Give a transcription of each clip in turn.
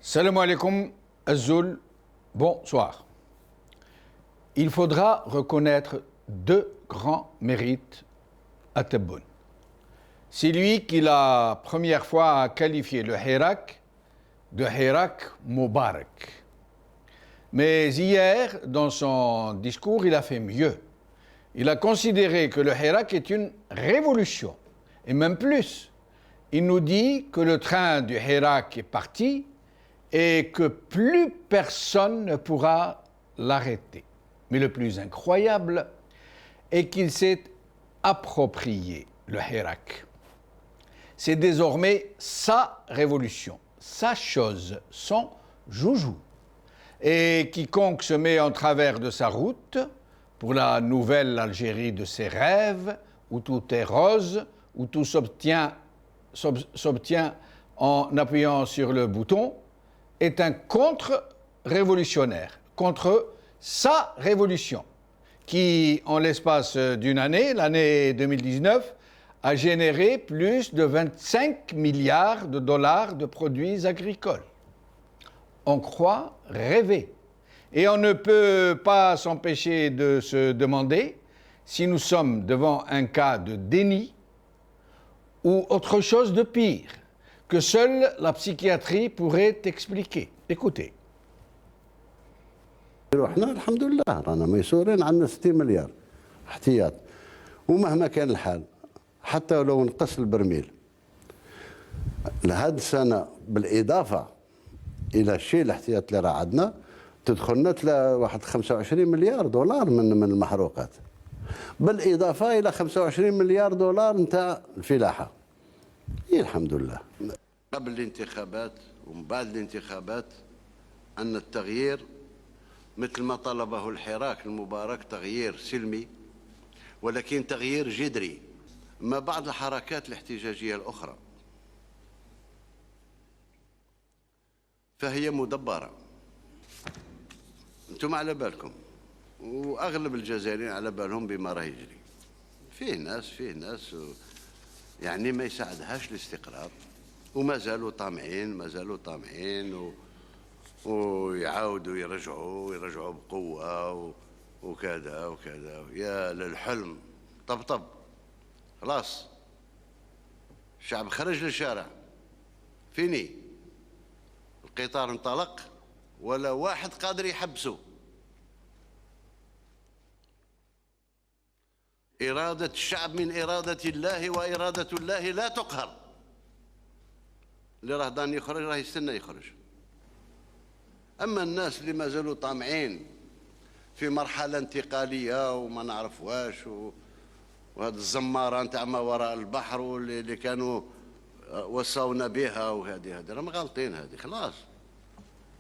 Salam alaikum, Azul, bonsoir. Il faudra reconnaître deux grands mérites à Tebboune. C'est lui qui la première fois a qualifié le Hirak de Hirak Moubarak. Mais hier, dans son discours, il a fait mieux. Il a considéré que le Hirak est une révolution. Et même plus, il nous dit que le train du Hirak est parti et que plus personne ne pourra l'arrêter. Mais le plus incroyable est qu'il s'est approprié le Hirak. C'est désormais sa révolution, sa chose, son joujou. Et quiconque se met en travers de sa route pour la nouvelle Algérie de ses rêves, où tout est rose, où tout s'obtient en appuyant sur le bouton, est un contre-révolutionnaire, contre sa révolution, qui, en l'espace d'une année, l'année 2019, a généré plus de 25 milliards de dollars de produits agricoles. On croit rêver. Et on ne peut pas s'empêcher de se demander si nous sommes devant un cas de déni ou autre chose de pire, que seule la psychiatrie pourrait expliquer. Écoutez. احنا الحمد لله رانا ميسورين عندنا 60 مليار احتياط ومهما كان الحال حتى لو نقص البرميل لهذه السنه بالاضافه الى الشيء الاحتياط اللي راه عندنا تدخلنا واحد 25 مليار دولار من المحروقات بالاضافه الى 25 مليار دولار نتاع الفلاحه. الحمد لله. قبل الانتخابات ومن بعد الانتخابات ان التغيير مثل ما طلبه الحراك المبارك تغيير سلمي ولكن تغيير جذري ما بعض الحركات الاحتجاجيه الاخرى فهي مدبره. انتم على بالكم واغلب الجزائريين على بالهم بما راه يجري. فيه ناس يعني ما يساعدهاش الاستقرار وما زالوا طامعين ويعاودوا يرجعوا بقوه وكذا يا للحلم طبطب خلاص. الشعب خرج للشارع فيني القطار انطلق ولا واحد قادر يحبسه. إرادة الشعب من إرادة الله وإرادة الله لا تقهر. اللي راه ضان يخرج راه يستنى يخرج. أما الناس اللي ما زالوا طامعين في مرحلة انتقالية وما نعرف واش وهذه الزمارة نتاع ما وراء البحر واللي كانوا وصاونا بها وهذه راهم غالطين. هذه خلاص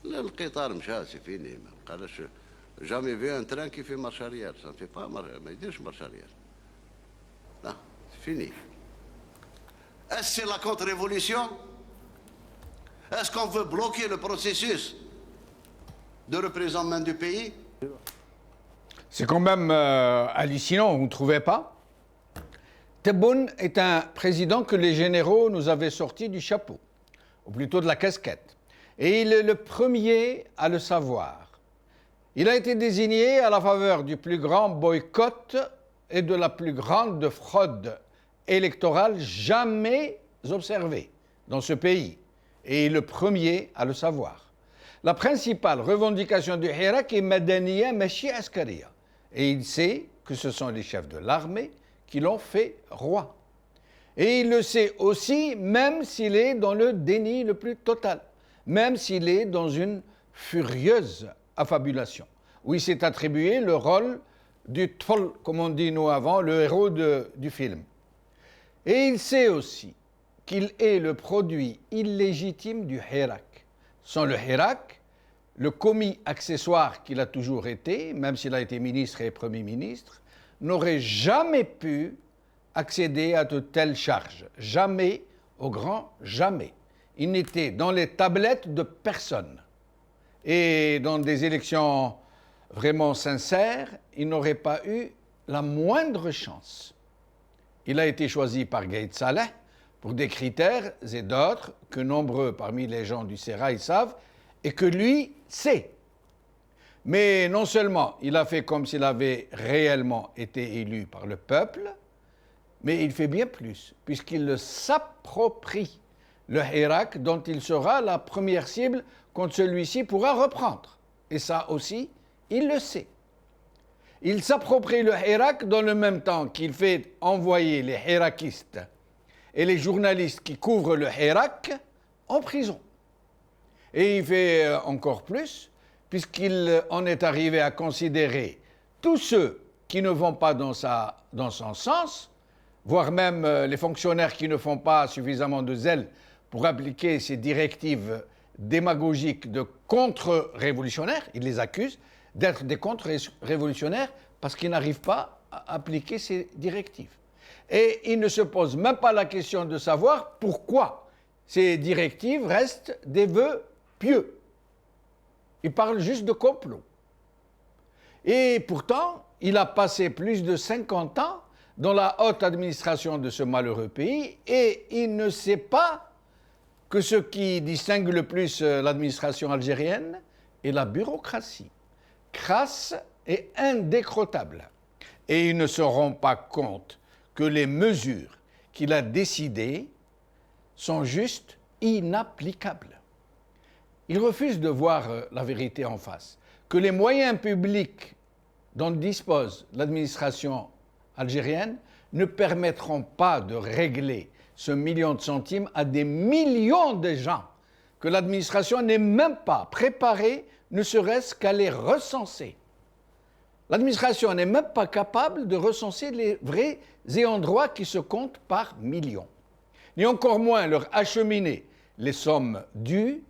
القطار مشى سيفيني ما بقاش جامي في ان تران كي في مارشاريال سان في با ما يديرش مارشاريال لا فيني. Est-ce c'est la contre-révolution? Est-ce qu'on veut bloquer le processus de représentement du pays? C'est quand même hallucinant, vous ne trouvez pas? Tebboune est un président que les généraux nous avaient sorti du chapeau, ou plutôt de la casquette. Et il est le premier à le savoir. Il a été désigné à la faveur du plus grand boycott et de la plus grande fraude électorale jamais observée dans ce pays. Et il est le premier à le savoir. La principale revendication du Hirak est Madaniya Machi Askariya. Et il sait que ce sont les chefs de l'armée qui l'ont fait roi. Et il le sait aussi, même s'il est dans le déni le plus total, même s'il est dans une furieuse affabulation, où il s'est attribué le rôle du Tfol, comme on dit nous avant, le héros du film. Et il sait aussi qu'il est le produit illégitime du Hirak. Sans le Hirak, le commis accessoire qu'il a toujours été, même s'il a été ministre et Premier ministre, n'aurait jamais pu accéder à de telles charges. Jamais, au grand jamais. Il n'était dans les tablettes de personne. Et dans des élections vraiment sincères, il n'aurait pas eu la moindre chance. Il a été choisi par Gaïd Saleh pour des critères et d'autres que nombreux parmi les gens du Sérail savent et que lui sait. Mais non seulement il a fait comme s'il avait réellement été élu par le peuple, mais il fait bien plus, puisqu'il s'approprie le Hirak dont il sera la première cible quand celui-ci pourra reprendre. Et ça aussi, il le sait. Il s'approprie le Hirak dans le même temps qu'il fait envoyer les hirakistes et les journalistes qui couvrent le Hirak en prison. Et il fait encore plus, puisqu'il en est arrivé à considérer tous ceux qui ne vont pas dans son sens, voire même les fonctionnaires qui ne font pas suffisamment de zèle pour appliquer ces directives démagogiques de contre-révolutionnaires, il les accuse d'être des contre-révolutionnaires parce qu'ils n'arrivent pas à appliquer ces directives. Et il ne se pose même pas la question de savoir pourquoi ces directives restent des vœux pieux. Il parle juste de complot. Et pourtant, il a passé plus de 50 ans dans la haute administration de ce malheureux pays et il ne sait pas que ce qui distingue le plus l'administration algérienne est la bureaucratie, crasse et indécrottable. Et ils ne se rendent pas compte que les mesures qu'il a décidées sont juste inapplicables. Il refuse de voir la vérité en face, que les moyens publics dont dispose l'administration algérienne ne permettront pas de régler ce million de centimes à des millions de gens que l'administration n'est même pas préparée, ne serait-ce qu'à les recenser. L'administration n'est même pas capable de recenser les vrais ayants droit qui se comptent par millions, ni encore moins leur acheminer les sommes dues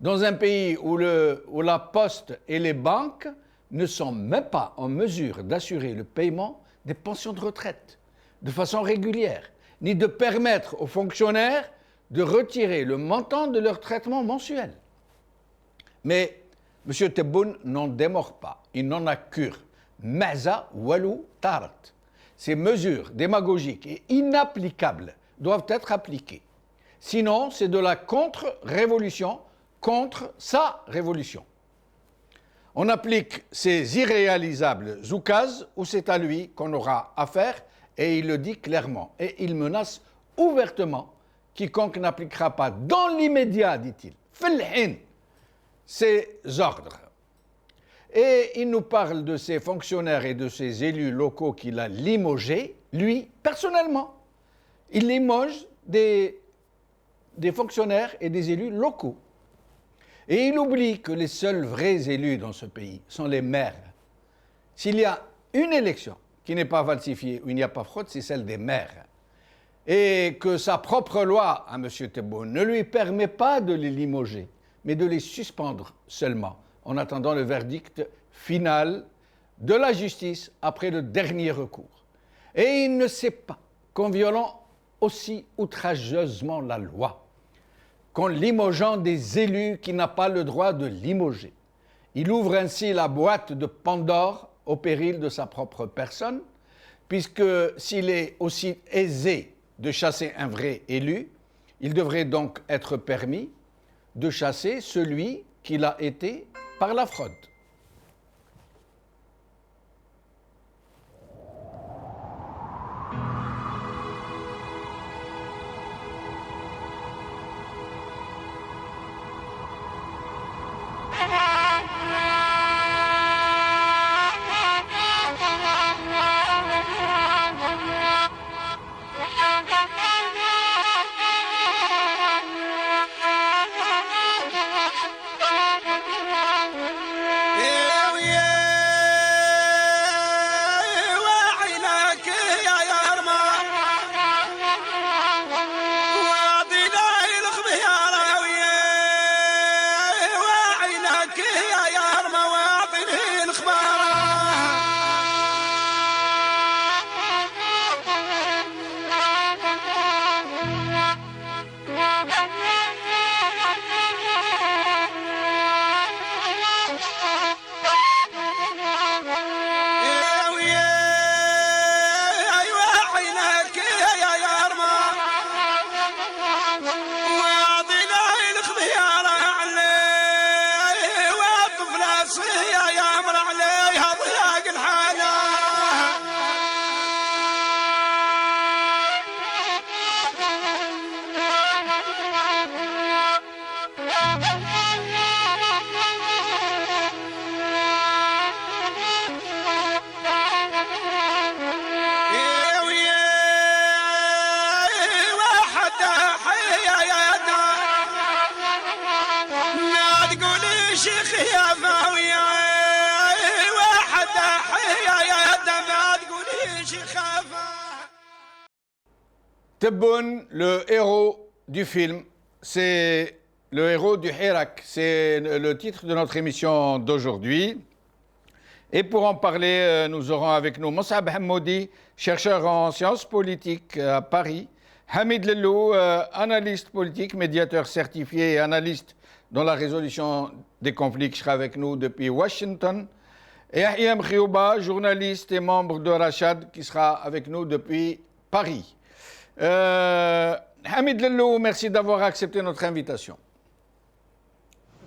dans un pays où la poste et les banques ne sont même pas en mesure d'assurer le paiement des pensions de retraite de façon régulière, ni de permettre aux fonctionnaires de retirer le montant de leur traitement mensuel. Mais M. Tebboune n'en démord pas, il n'en a cure. Maza walou tarat. Ces mesures démagogiques et inapplicables doivent être appliquées. Sinon, c'est de la contre-révolution contre sa révolution. On applique ces irréalisables oukazes où c'est à lui qu'on aura affaire et il le dit clairement. Et il menace ouvertement quiconque n'appliquera pas dans l'immédiat, dit-il, filhin, ses ordres. Et il nous parle de ces fonctionnaires et de ces élus locaux qu'il a limogés, lui, personnellement. Il limoge des fonctionnaires et des élus locaux. Et il oublie que les seuls vrais élus dans ce pays sont les maires. S'il y a une élection qui n'est pas falsifiée, où il n'y a pas fraude, c'est celle des maires. Et que sa propre loi à M. Tebboune ne lui permet pas de les limoger, mais de les suspendre seulement, en attendant le verdict final de la justice après le dernier recours. Et il ne sait pas qu'en violant aussi outrageusement la loi, qu'en limogeant des élus qui n'a pas le droit de limoger, il ouvre ainsi la boîte de Pandore au péril de sa propre personne, puisque s'il est aussi aisé de chasser un vrai élu, il devrait donc être permis de chasser celui qu'il a été par la fraude. شيخ يا فاوية واحد يا دمع تقولي شيخ. Tebboune, le héros du film, c'est le héros du Hirak. C'est le titre de notre émission d'aujourd'hui. Et pour en parler, nous aurons avec nous Moussab Hammoudi, chercheur en sciences politiques à Paris, Hamid Lellou, analyste politique, médiateur certifié et analyste dans la résolution des conflits, qui sera avec nous depuis Washington, et Yahya Mkhiyouba, journaliste et membre de Rachad, qui sera avec nous depuis Paris. Hamid Lellou, merci d'avoir accepté notre invitation.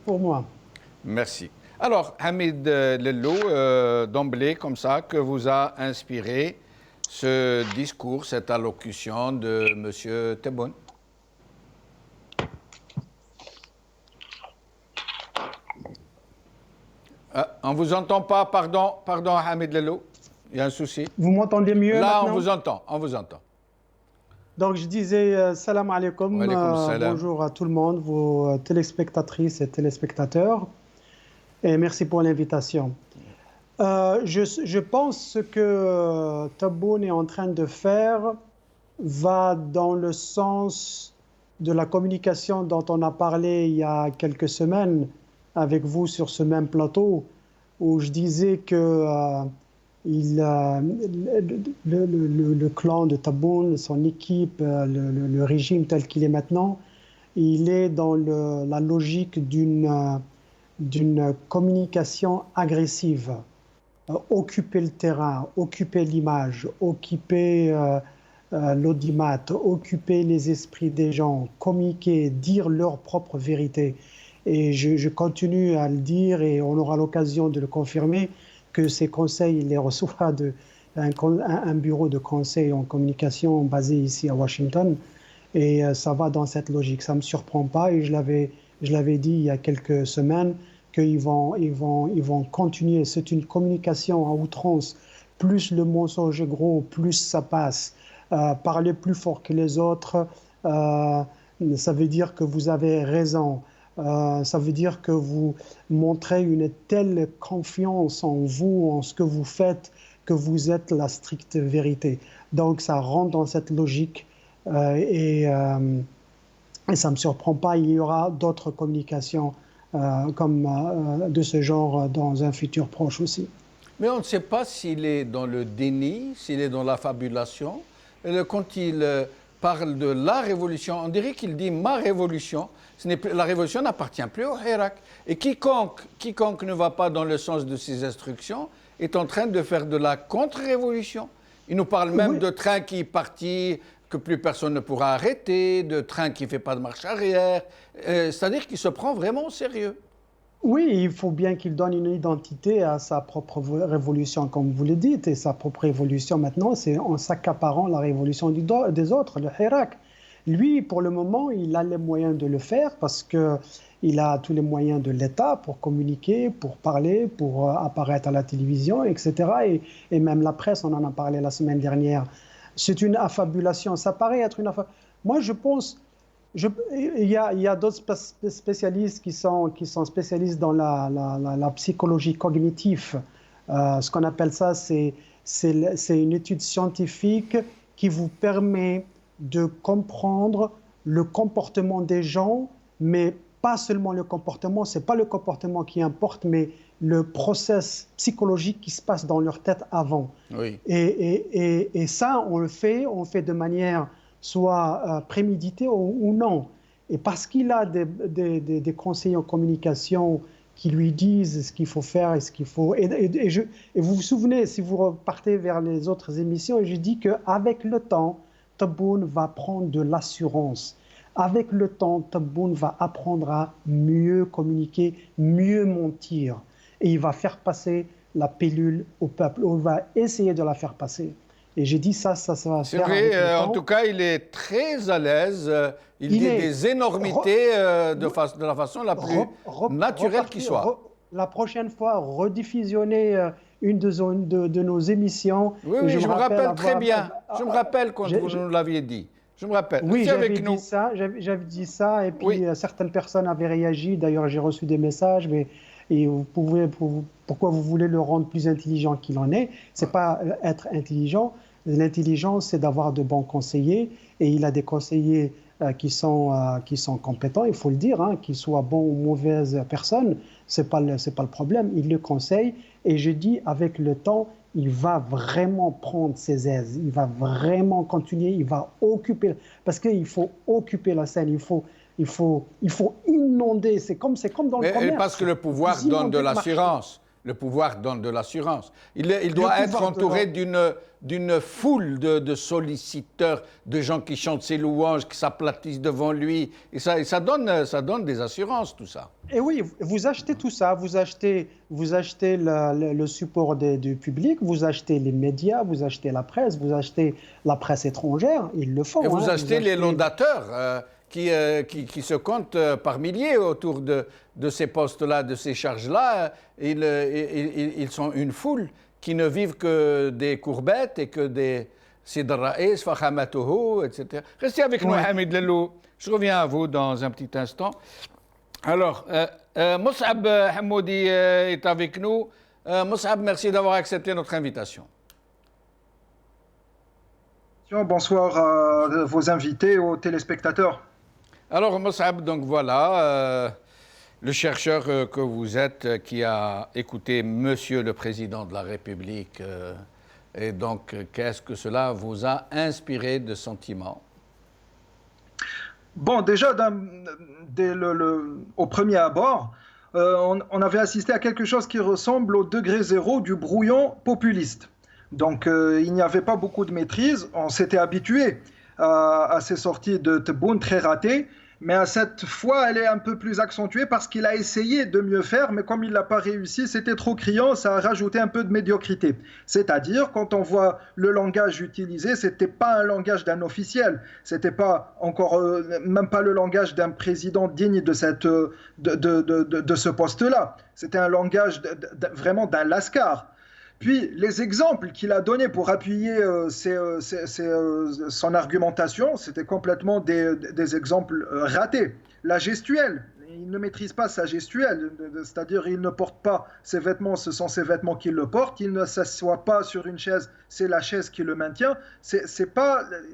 Pour moi. Merci. Alors, Hamid Lellou, d'emblée, comme ça, que vous a inspiré ce discours, cette allocution de M. Tebboune? On ne vous entend pas, pardon, Hamid Lellou, il y a un souci. Vous m'entendez mieux là? Maintenant? On vous entend. Donc je disais salam alaikum, bonjour à tout le monde, vos téléspectatrices et téléspectateurs, et merci pour l'invitation. Je pense que Tebboune est en train de faire va dans le sens de la communication dont on a parlé il y a quelques semaines avec vous sur ce même plateau, où je disais que le clan de Tebboune, son équipe, le régime tel qu'il est maintenant, il est dans la logique d'une communication agressive. Occuper le terrain, occuper l'image, occuper l'audimat, occuper les esprits des gens, communiquer, dire leur propre vérité. Et je continue à le dire, et on aura l'occasion de le confirmer, que ces conseils, il les reçoit un bureau de conseil en communication basé ici à Washington, et ça va dans cette logique. Ça ne me surprend pas, et je l'avais dit il y a quelques semaines, qu'ils vont continuer. C'est une communication à outrance. Plus le mensonge est gros, plus ça passe. Parler plus fort que les autres, ça veut dire que vous avez raison. Ça veut dire que vous montrez une telle confiance en vous, en ce que vous faites, que vous êtes la stricte vérité. Donc ça rentre dans cette logique et ça ne me surprend pas, il y aura d'autres communications de ce genre dans un futur proche aussi. Mais on ne sait pas s'il est dans le déni, s'il est dans l'affabulation. Quand il parle de la révolution, on dirait qu'il dit ma révolution. La révolution n'appartient plus au Hirak. Et quiconque ne va pas dans le sens de ses instructions est en train de faire de la contre-révolution. Il nous parle même de train qui est parti, que plus personne ne pourra arrêter, de train qui ne fait pas de marche arrière. C'est-à-dire qu'il se prend vraiment au sérieux. Oui, il faut bien qu'il donne une identité à sa propre révolution, comme vous le dites. Et sa propre révolution maintenant, c'est en s'accaparant la révolution des autres, le Hirak. Lui, pour le moment, il a les moyens de le faire parce qu'il a tous les moyens de l'État pour communiquer, pour parler, pour apparaître à la télévision, etc. Et même la presse, on en a parlé la semaine dernière. C'est une affabulation. Ça paraît être une affabulation. Moi, je pense... Il y a d'autres spécialistes qui sont spécialistes dans la psychologie cognitive. Ce qu'on appelle ça, c'est une étude scientifique qui vous permet de comprendre le comportement des gens, mais pas seulement le comportement, ce n'est pas le comportement qui importe, mais le process psychologique qui se passe dans leur tête avant. Oui. Et ça, on le fait de manière soit préméditée ou non. Et parce qu'il a des conseillers en communication qui lui disent ce qu'il faut faire et ce qu'il faut... Et vous vous souvenez, si vous repartez vers les autres émissions, je dis qu'avec le temps, Tebboune va prendre de l'assurance. Avec le temps, Tebboune va apprendre à mieux communiquer, mieux mentir. Et il va faire passer la pilule au peuple, ou il va essayer de la faire passer. Et j'ai dit ça va se faire. C'est vrai, en tout cas, il est très à l'aise. Il dit des énormités de la façon la plus naturelle qui soit. La prochaine fois, rediffusionner une de nos émissions. Oui, je me rappelle très bien. Je me rappelle quand vous nous l'aviez dit. Je me rappelle. Oui, Restez j'avais avec nous. dit ça, j'avais dit ça, et puis Oui. certaines personnes avaient réagi. D'ailleurs, j'ai reçu des messages, mais et pourquoi vous voulez le rendre plus intelligent qu'il en est? C'est pas être intelligent. L'intelligence, c'est d'avoir de bons conseillers, et il a des conseillers qui sont compétents, il faut le dire, hein, qu'ils soient bons ou mauvaises personnes, c'est pas le problème. Il le conseille, et je dis, avec le temps, il va vraiment prendre ses aises, il va vraiment continuer, il va occuper, parce qu'il faut occuper la scène, il faut inonder, c'est comme dans le commerce. Parce que le pouvoir donne de l'assurance. Le pouvoir donne de l'assurance. Il doit être entouré d'une foule de solliciteurs, de gens qui chantent ses louanges, qui s'aplatissent devant lui. Et ça donne des assurances, tout ça. Et oui, vous achetez tout ça. Vous achetez le support du public, vous achetez les médias, vous achetez la presse étrangère. Ils le font. Et vous achetez les laudateurs qui se comptent par milliers autour de ces postes-là, de ces charges-là. Ils sont une foule qui ne vivent que des courbettes et que des Sid Raïs, Fakhamatoho, etc. Restez avec nous, Hamid Lelou. Je reviens à vous dans un petit instant. Alors, Moussab Hamoudi est avec nous. Moussab, merci d'avoir accepté notre invitation. Bonsoir à vos invités, aux téléspectateurs. Alors, Moussab, donc voilà, le chercheur que vous êtes qui a écouté Monsieur le Président de la République. Et donc, qu'est-ce que cela vous a inspiré de sentiments? Bon, déjà, au premier abord, on avait assisté à quelque chose qui ressemble au degré zéro du brouillon populiste. Donc, il n'y avait pas beaucoup de maîtrise. On s'était habitué à ces sorties de Tebboune très ratées. Mais à cette fois, elle est un peu plus accentuée parce qu'il a essayé de mieux faire, mais comme il n'a pas réussi, c'était trop criant, ça a rajouté un peu de médiocrité. C'est-à-dire, quand on voit le langage utilisé, ce n'était pas un langage d'un officiel, c'était pas encore, même pas le langage d'un président digne de ce poste-là. C'était un langage vraiment d'un lascar. Puis, les exemples qu'il a donnés pour appuyer son argumentation, c'était complètement des exemples ratés. La gestuelle, il ne maîtrise pas sa gestuelle, c'est-à-dire il ne porte pas ses vêtements, ce sont ses vêtements qui le portent, il ne s'assoit pas sur une chaise, c'est la chaise qui le maintient.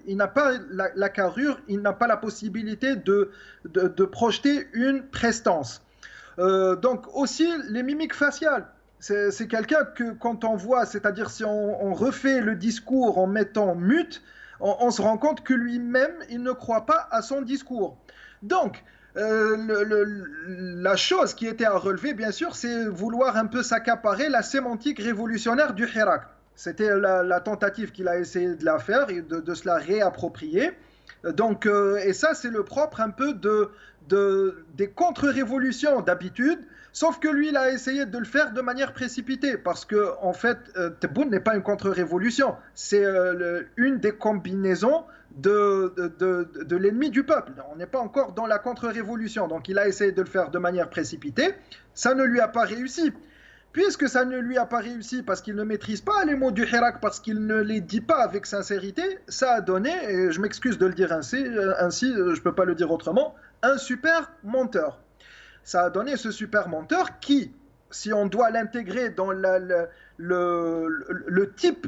Il n'a pas la carrure, il n'a pas la possibilité de projeter une prestance. Donc aussi, les mimiques faciales. C'est quelqu'un que quand on voit, c'est-à-dire si on refait le discours en mettant mute, on se rend compte que lui-même, il ne croit pas à son discours. Donc, la chose qui était à relever, bien sûr, c'est vouloir un peu s'accaparer la sémantique révolutionnaire du Hirak. C'était la tentative qu'il a essayé de la faire et de se la réapproprier. Donc, et ça, c'est le propre un peu des contre-révolutions d'habitude. Sauf que lui, il a essayé de le faire de manière précipitée, parce que en fait, Tebboune n'est pas une contre-révolution, c'est une des combinaisons de l'ennemi du peuple. On n'est pas encore dans la contre-révolution, donc il a essayé de le faire de manière précipitée, ça ne lui a pas réussi. Puisque ça ne lui a pas réussi parce qu'il ne maîtrise pas les mots du Hirak, parce qu'il ne les dit pas avec sincérité, ça a donné, et je m'excuse de le dire ainsi, je ne peux pas le dire autrement, un super menteur. Ça a donné ce super menteur qui, si on doit l'intégrer dans le type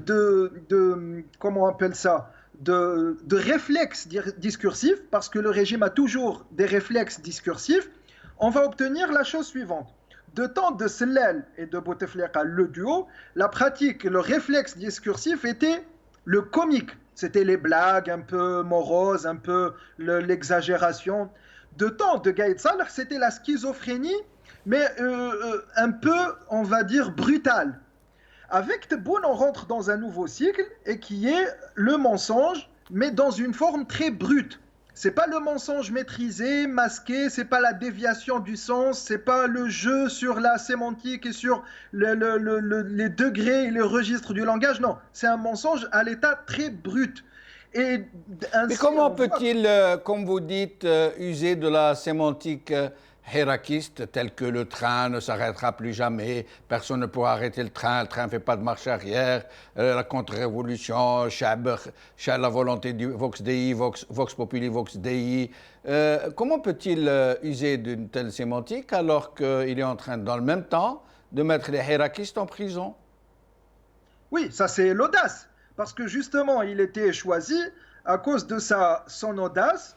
comment on appelle ça, de réflexe discursif, parce que le régime a toujours des réflexes discursifs, on va obtenir la chose suivante. De temps de Sellel et de Bouteflika, le duo, la pratique, le réflexe discursif était le comique. C'était les blagues un peu moroses, un peu l'exagération. De temps de Gaïd Salah, c'était la schizophrénie, mais un peu, on va dire, brutale. Avec Tebboune, on rentre dans un nouveau cycle, et qui est le mensonge, mais dans une forme très brute. C'est pas le mensonge maîtrisé, masqué, c'est pas la déviation du sens, c'est pas le jeu sur la sémantique et sur les degrés et les registres du langage, non. C'est un mensonge à l'état très brut. Mais comment peut-il, comme vous dites, user de la sémantique hirakistes tels que le train ne s'arrêtera plus jamais, personne ne pourra arrêter le train ne fait pas de marche arrière, la contre-révolution, la volonté du Vox Dei, Vox Populi, Vox Dei. Comment peut-il user d'une telle sémantique alors qu'il est en train, dans le même temps, de mettre les hirakistes en prison? Oui, ça c'est l'audace, parce que justement, il était choisi à cause de son audace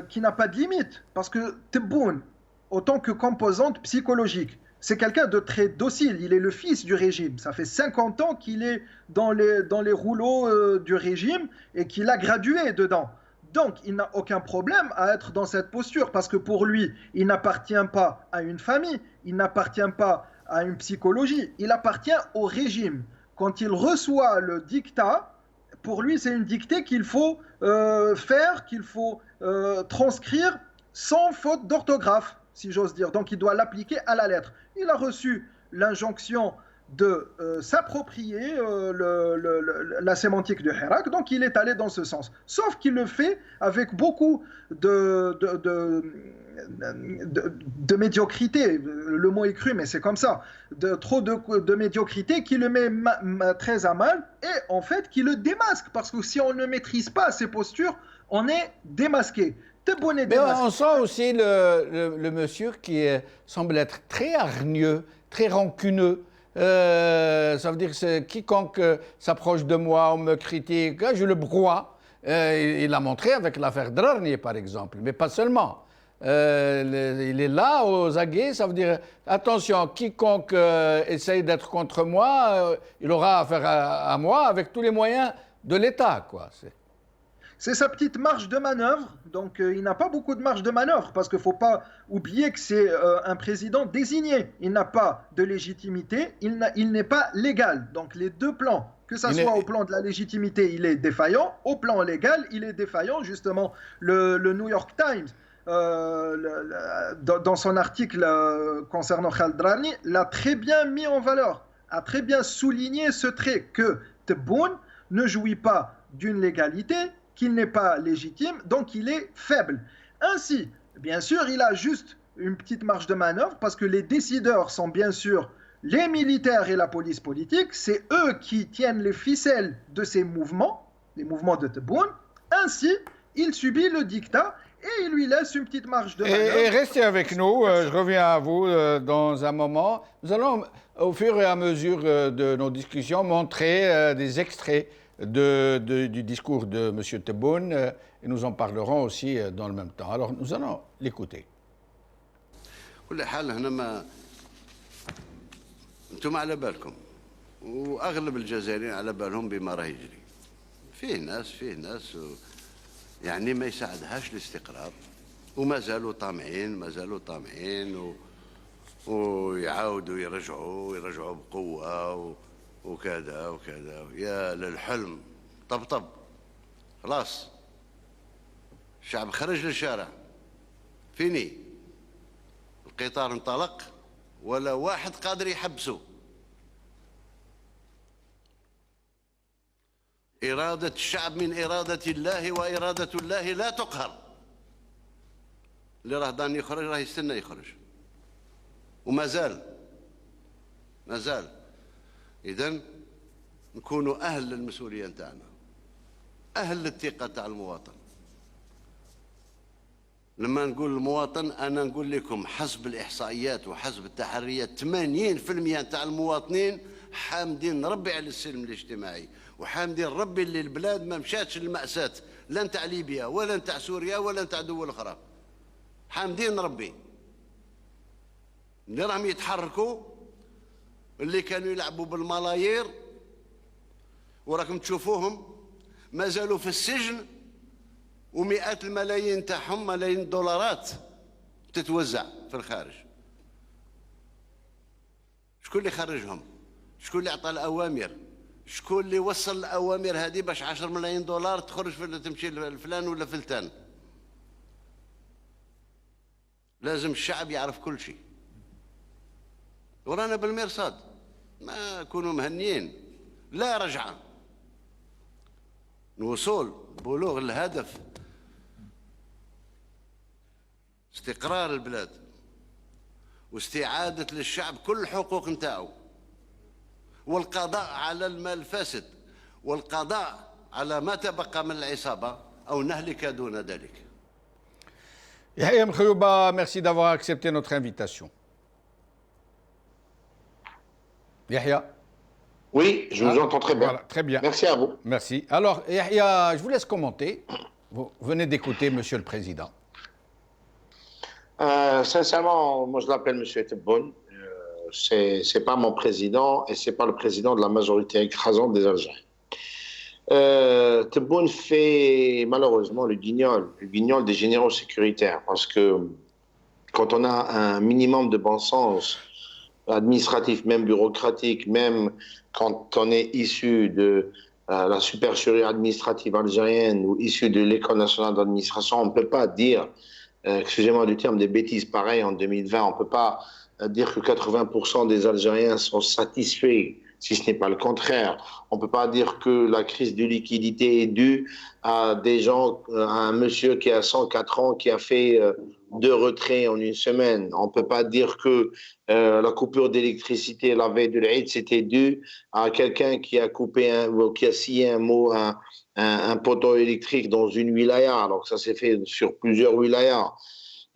qui n'a pas de limite. Parce que Tebboune, autant que composante psychologique, c'est quelqu'un de très docile. Il est le fils du régime. Ça fait 50 ans qu'il est dans les rouleaux du régime et qu'il a gradué dedans. Donc, il n'a aucun problème à être dans cette posture parce que pour lui, il n'appartient pas à une famille, il n'appartient pas à une psychologie, il appartient au régime. Quand il reçoit le dictat, pour lui, c'est une dictée qu'il faut faire, qu'il faut transcrire sans faute d'orthographe, si j'ose dire. Donc, il doit l'appliquer à la lettre. Il a reçu l'injonction de s'approprier la sémantique de Hirak, donc il est allé dans ce sens. Sauf qu'il le fait avec beaucoup de médiocrité. Le mot est cru, mais c'est comme ça. Trop de médiocrité qui le met très à mal et en fait qui le démasque. Parce que si on ne maîtrise pas ses postures, on est démasqué. Mais on sent aussi le monsieur qui semble être très hargneux, très rancuneux. Ça veut dire que quiconque s'approche de moi, on me critique, je le broie. Il l'a montré avec l'affaire Drarni, par exemple, mais pas seulement. Il est là aux aguets, ça veut dire attention, quiconque essaye d'être contre moi, il aura affaire à moi avec tous les moyens de l'État, quoi. C'est sa petite marge de manœuvre, donc il n'a pas beaucoup de marge de manœuvre, parce qu'il ne faut pas oublier que c'est un président désigné. Il n'a pas de légitimité, il n'est pas légal. Donc les deux plans, que ce soit au plan de la légitimité, il est défaillant, au plan légal, il est défaillant. Justement, le New York Times, dans son article concernant Khaled Drarni, l'a très bien mis en valeur, a très bien souligné ce trait que Tebboune ne jouit pas d'une légalité, qu'il n'est pas légitime, donc il est faible. Ainsi, bien sûr, il a juste une petite marge de manœuvre parce que les décideurs sont bien sûr les militaires et la police politique, c'est eux qui tiennent les ficelles de ces mouvements, les mouvements de Tebboune. Ainsi, il subit le dictat et il lui laisse une petite marge de manœuvre. Et restez avec nous, je reviens à vous dans un moment. Nous allons, au fur et à mesure de nos discussions, montrer des extraits du discours de M. Tebboune et nous en parlerons aussi dans le même temps. Alors, nous allons l'écouter. كل حال هنا ما انتم على بالكم واغلب الجزائريين على بالهم بما راه يجري. فيه ناس يعني ما يساعدهاش الاستقرار وما زالوا طامعين ويعاودوا يرجعوا بقوه وكذا يا للحلم طبطب خلاص. الشعب خرج للشارع فيني القطار انطلق ولا واحد قادر يحبسه. إرادة الشعب من إرادة الله وإرادة الله لا تقهر. اللي راه ضان يخرج راه يستنى يخرج وما زال. إذن نكونوا أهل للمسؤولية نتاعنا، أهل للثقة تاع المواطن. لما نقول المواطن أنا نقول لكم حسب الإحصائيات وحسب التحريات 80% تاع المواطنين حامدين ربي على السلم الاجتماعي وحامدين ربي اللي البلاد ما مشاتش للمأساة لا نتاع ليبيا ولا نتاع سوريا ولا نتاع دول أخرى. حامدين ربي اللي راهم يتحركوا، اللي كانوا يلعبوا بالملايير وراكم تشوفوهم ما زالوا في السجن ومئات الملايين تاعهم ملايين الدولارات تتوزع في الخارج. شكون اللي خرجهم؟ شكون اللي عطى الأوامر؟ شكون اللي وصل الأوامر هذه باش 10 ملايين دولار تمشي لفلان ولا فلتان؟ لازم الشعب يعرف كل شيء. ورانا بالمرصاد ما كونوا مهنيين، لا رجعة، الوصول بلوغ الهدف استقرار البلاد واستعادة للشعب كل الحقوق نتاعو والقضاء على المال الفاسد والقضاء على ما تبقى من العصابة أو نهلك دون ذلك. Yahya Mkhayouba, merci d'avoir accepté notre invitation. Yahya? Oui, je vous entends très bien. Voilà, très bien. Merci à vous. Merci. Alors, Yahya, je vous laisse commenter. Vous venez d'écouter Monsieur le Président. Sincèrement, moi je l'appelle Monsieur Tebboune. C'est pas mon président et c'est pas le président de la majorité écrasante des Algériens. Tebboune fait malheureusement le guignol des généraux sécuritaires, parce que quand on a un minimum de bon sens administratif, même bureaucratique, même quand on est issu de la supercherie administrative algérienne ou issu de l'École nationale d'administration, on ne peut pas dire, excusez-moi du terme, des bêtises pareilles en 2020. On ne peut pas dire que 80% des Algériens sont satisfaits, si ce n'est pas le contraire. On ne peut pas dire que la crise de liquidité est due à des gens, à un monsieur qui a 104 ans, qui a fait 2 retraits en une semaine. On ne peut pas dire que la coupure d'électricité la veille de l'Aïd, c'était dû à quelqu'un qui a qui a scié un poteau électrique dans une wilaya, alors que ça s'est fait sur plusieurs wilayas.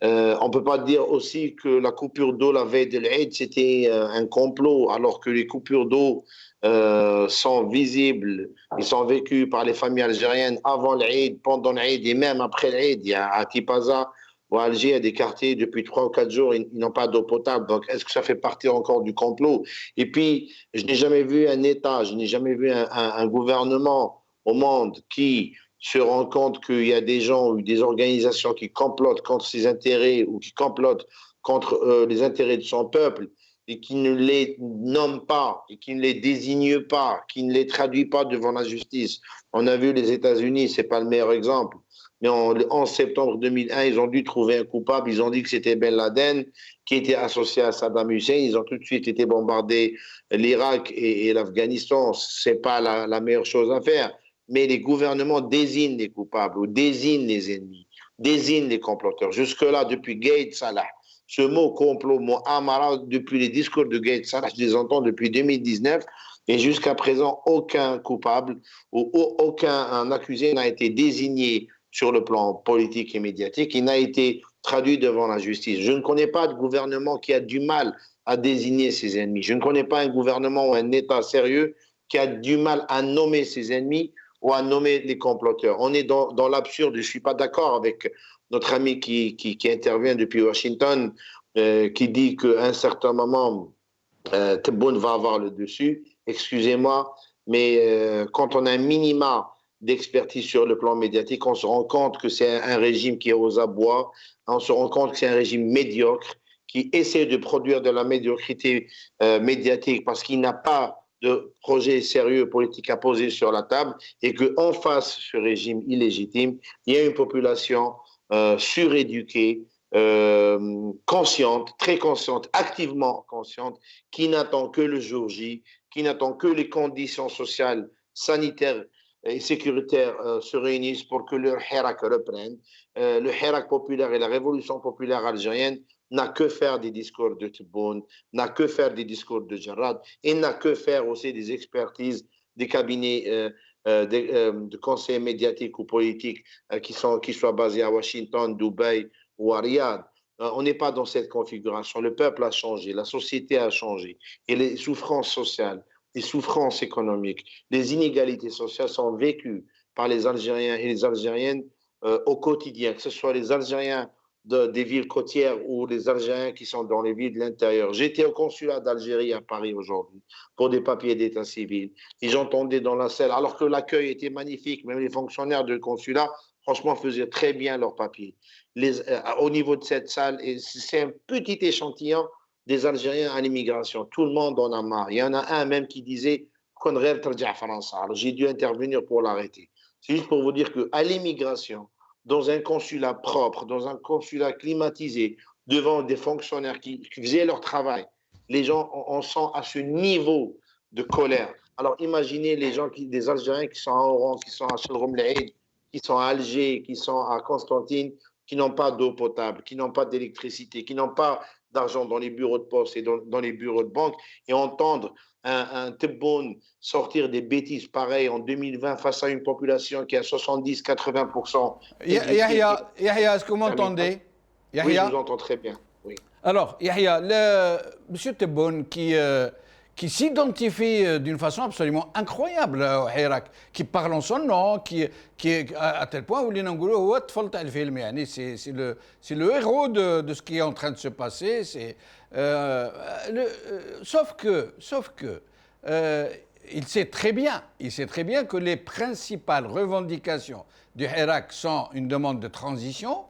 On ne peut pas dire aussi que la coupure d'eau la veille de l'Aïd, c'était un complot, alors que les coupures d'eau sont visibles, ils sont vécues par les familles algériennes avant l'Aïd, pendant l'Aïd et même après l'Aïd. Il y a à Tipaza ou à Alger, il y a des quartiers, depuis 3 ou 4 jours, ils n'ont pas d'eau potable. Donc, est-ce que ça fait partie encore du complot? Et puis, je n'ai jamais vu un État, je n'ai jamais vu un gouvernement au monde qui se rend compte qu'il y a des gens ou des organisations qui complotent contre ses intérêts ou qui complotent contre les intérêts de son peuple et qui ne les nomme pas, et qui ne les désigne pas, qui ne les traduit pas devant la justice. On a vu les États-Unis, c'est pas le meilleur exemple. Mais le 11 septembre 2001, ils ont dû trouver un coupable. Ils ont dit que c'était Ben Laden, qui était associé à Saddam Hussein. Ils ont tout de suite été bombardés l'Irak et l'Afghanistan. C'est pas la meilleure chose à faire. Mais les gouvernements désignent les coupables ou désignent les ennemis, désignent les comploteurs. Jusque-là, depuis Gaïd Salah, ce mot complot, mot amara, depuis les discours de Gaïd Salah, je les entends depuis 2019. Et jusqu'à présent, aucun coupable ou aucun accusé n'a été désigné sur le plan politique et médiatique, il n'a été traduit devant la justice. Je ne connais pas de gouvernement qui a du mal à désigner ses ennemis. Je ne connais pas un gouvernement ou un État sérieux qui a du mal à nommer ses ennemis ou à nommer les comploteurs. On est dans l'absurde. Je ne suis pas d'accord avec notre ami qui intervient depuis Washington, qui dit qu'à un certain moment, Tebboune va avoir le dessus. Excusez-moi, mais quand on a un minima d'expertise sur le plan médiatique, on se rend compte que c'est un régime qui est aux abois, on se rend compte que c'est un régime médiocre, qui essaie de produire de la médiocrité médiatique parce qu'il n'a pas de projet sérieux politique à poser sur la table, et qu'en face de ce régime illégitime, il y a une population suréduquée, consciente, très consciente, activement consciente, qui n'attend que le jour J, qui n'attend que les conditions sociales, sanitaires et sécuritaires se réunissent pour que le Hirak reprenne. Le Hirak populaire et la révolution populaire algérienne n'a que faire des discours de Tebboune, n'a que faire des discours de Jarrad, et n'a que faire aussi des expertises des cabinets de conseils médiatiques ou politiques qui soient basés à Washington, Dubaï ou à Riyad. On n'est pas dans cette configuration. Le peuple a changé, la société a changé, et les souffrances sociales, les souffrances économiques, les inégalités sociales sont vécues par les Algériens et les Algériennes au quotidien, que ce soit les Algériens des villes côtières ou les Algériens qui sont dans les villes de l'intérieur. J'étais au consulat d'Algérie à Paris aujourd'hui pour des papiers d'état civil, et j'entendais dans la salle, alors que l'accueil était magnifique, même les fonctionnaires du consulat, franchement, faisaient très bien leurs papiers. Au niveau de cette salle, et c'est un petit échantillon des Algériens à l'immigration. Tout le monde en a marre. Il y en a un même qui disait qu'on rêve de France. Alors j'ai dû intervenir pour l'arrêter. C'est juste pour vous dire qu'à l'immigration, dans un consulat propre, dans un consulat climatisé, devant des fonctionnaires qui faisaient leur travail, les gens, on sent à ce niveau de colère. Alors imaginez les gens, des Algériens qui sont à Oran, qui sont à Chelrom l'Aïd, qui sont à Alger, qui sont à Constantine, qui n'ont pas d'eau potable, qui n'ont pas d'électricité, qui n'ont pas d'argent dans les bureaux de poste et dans les bureaux de banque, et entendre un Tebboune sortir des bêtises pareilles en 2020 face à une population qui a 70-80%. Yahya, est-ce que vous m'entendez? Oui, je vous entends très bien. Oui. Alors, Yahya, M. Tebboune qui s'identifie d'une façon absolument incroyable au Hirak, qui parle en son nom, qui à tel point où c'est le héros de ce qui est en train de se passer. Sauf que il sait très bien que les principales revendications du Hirak sont une demande de transition,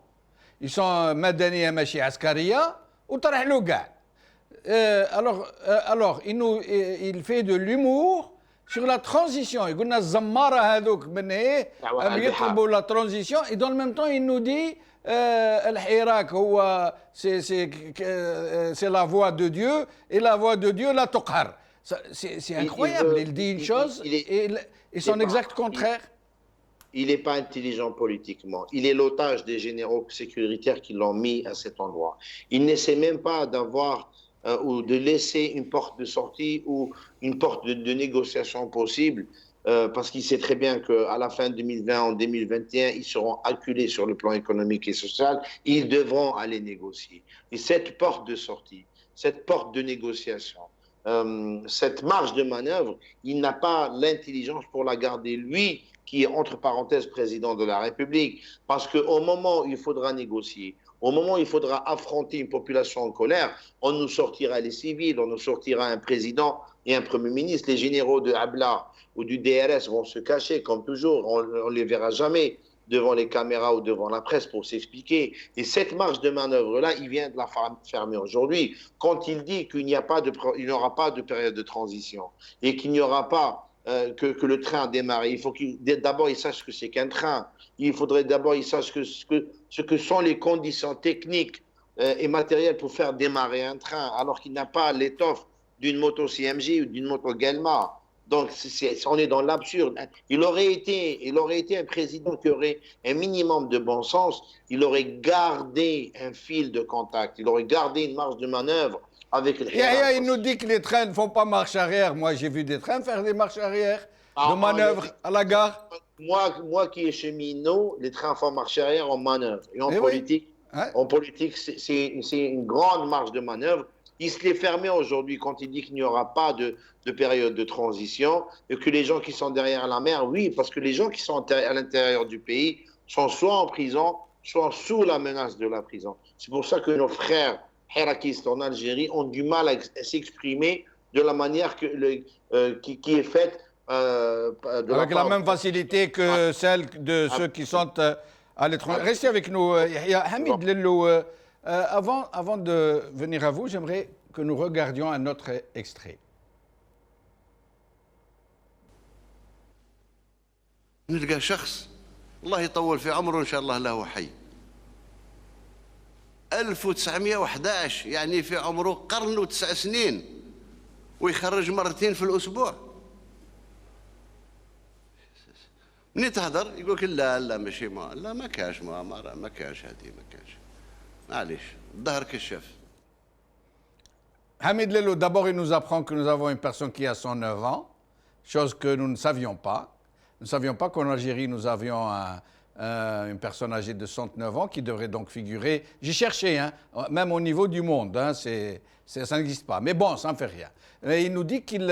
ils sont Madani Machi Askaria ou Tarahlo Ga. Alors il fait de l'humour sur la transition. Il dit la transition et dans le même temps il nous dit Al-Hirak c'est la voix de Dieu et la voix de Dieu la tuqhar. C'est incroyable, il dit une chose et son exact contraire. Il n'est pas intelligent politiquement. Il est l'otage des généraux sécuritaires qui l'ont mis à cet endroit. Il n'essaie même pas d'avoir ou de laisser une porte de sortie ou une porte de négociation possible parce qu'il sait très bien qu'à la fin 2020, en 2021, ils seront acculés sur le plan économique et social. Ils devront aller négocier. Et cette porte de sortie, cette porte de négociation, cette marge de manœuvre, il n'a pas l'intelligence pour la garder, lui, qui est entre parenthèses président de la République, parce qu'au moment où il faudra négocier, au moment où il faudra affronter une population en colère, on nous sortira les civils, on nous sortira un président et un premier ministre. Les généraux de Abla ou du DRS vont se cacher, comme toujours, on ne les verra jamais devant les caméras ou devant la presse pour s'expliquer. Et cette marge de manœuvre-là, il vient de la fermer aujourd'hui. Quand il dit qu'il n'y aura pas de période de transition et qu'il n'y aura pas que le train a démarré. Il faut d'abord il sache ce que c'est qu'un train. Il faudrait d'abord il sache ce que sont les conditions techniques et matérielles pour faire démarrer un train, alors qu'il n'a pas l'étoffe d'une moto CMG ou d'une moto Gelma. Donc on est dans l'absurde. Il aurait été un président qui aurait un minimum de bon sens. Il aurait gardé un fil de contact. Il aurait gardé une marge de manœuvre. Il nous dit que les trains ne font pas marche arrière. Moi, j'ai vu des trains faire des marches arrière, de manœuvre à la gare. Moi qui est cheminot, les trains font marche arrière en manœuvre. Et en politique, c'est une grande marge de manœuvre. Il se l'est fermé aujourd'hui quand il dit qu'il n'y aura pas de période de transition et que les gens qui sont derrière la mer, oui, parce que les gens qui sont à l'intérieur du pays sont soit en prison, soit sous la menace de la prison. C'est pour ça que nos frères hirakistes en Algérie ont du mal à s'exprimer de la manière qui est faite avec la même facilité que celle de ceux qui sont à l'étranger. Restez avec nous, Hamid Lellou. Avant de venir à vous, j'aimerais que nous regardions un autre extrait. نلقى شخص الله يطول في عمره إن شاء الله له حي 1911 يعني في عمره قرن و9 سنين ويخرج مرتين في الأسبوع. منين تهضر يقول لك لا ماشي ما كاش ما كاش هذه ما كاش معليش الظهر كشاف. Hamid Lellou, d'abord il nous apprend que nous avons une personne qui a 109 ans, chose que nous ne savions pas. Nous ne savions pas qu'en Algérie nous avions une personne âgée de 109 ans qui devrait donc figurer. J'ai cherché, même au niveau du monde, ça n'existe pas. Mais bon, ça ne fait rien. Et il nous dit qu'il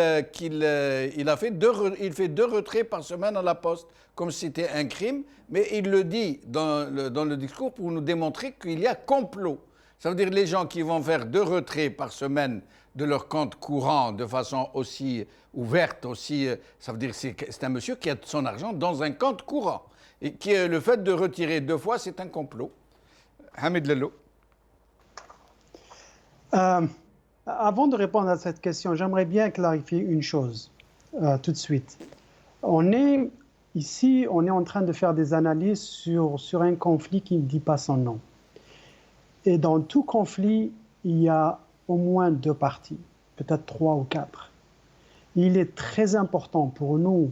fait deux retraits par semaine à la poste, comme si c'était un crime. Mais il le dit dans le discours pour nous démontrer qu'il y a complot. Ça veut dire les gens qui vont faire 2 retraits par semaine de leur compte courant de façon aussi ouverte, ça veut dire que c'est un monsieur qui a son argent dans un compte courant. Et le fait de retirer 2 fois, c'est un complot. Hamid Lellou. Avant de répondre à cette question, j'aimerais bien clarifier une chose tout de suite. On est en train de faire des analyses sur un conflit qui ne dit pas son nom. Et dans tout conflit, il y a au moins 2 parties, peut-être 3 ou 4. Il est très important pour nous,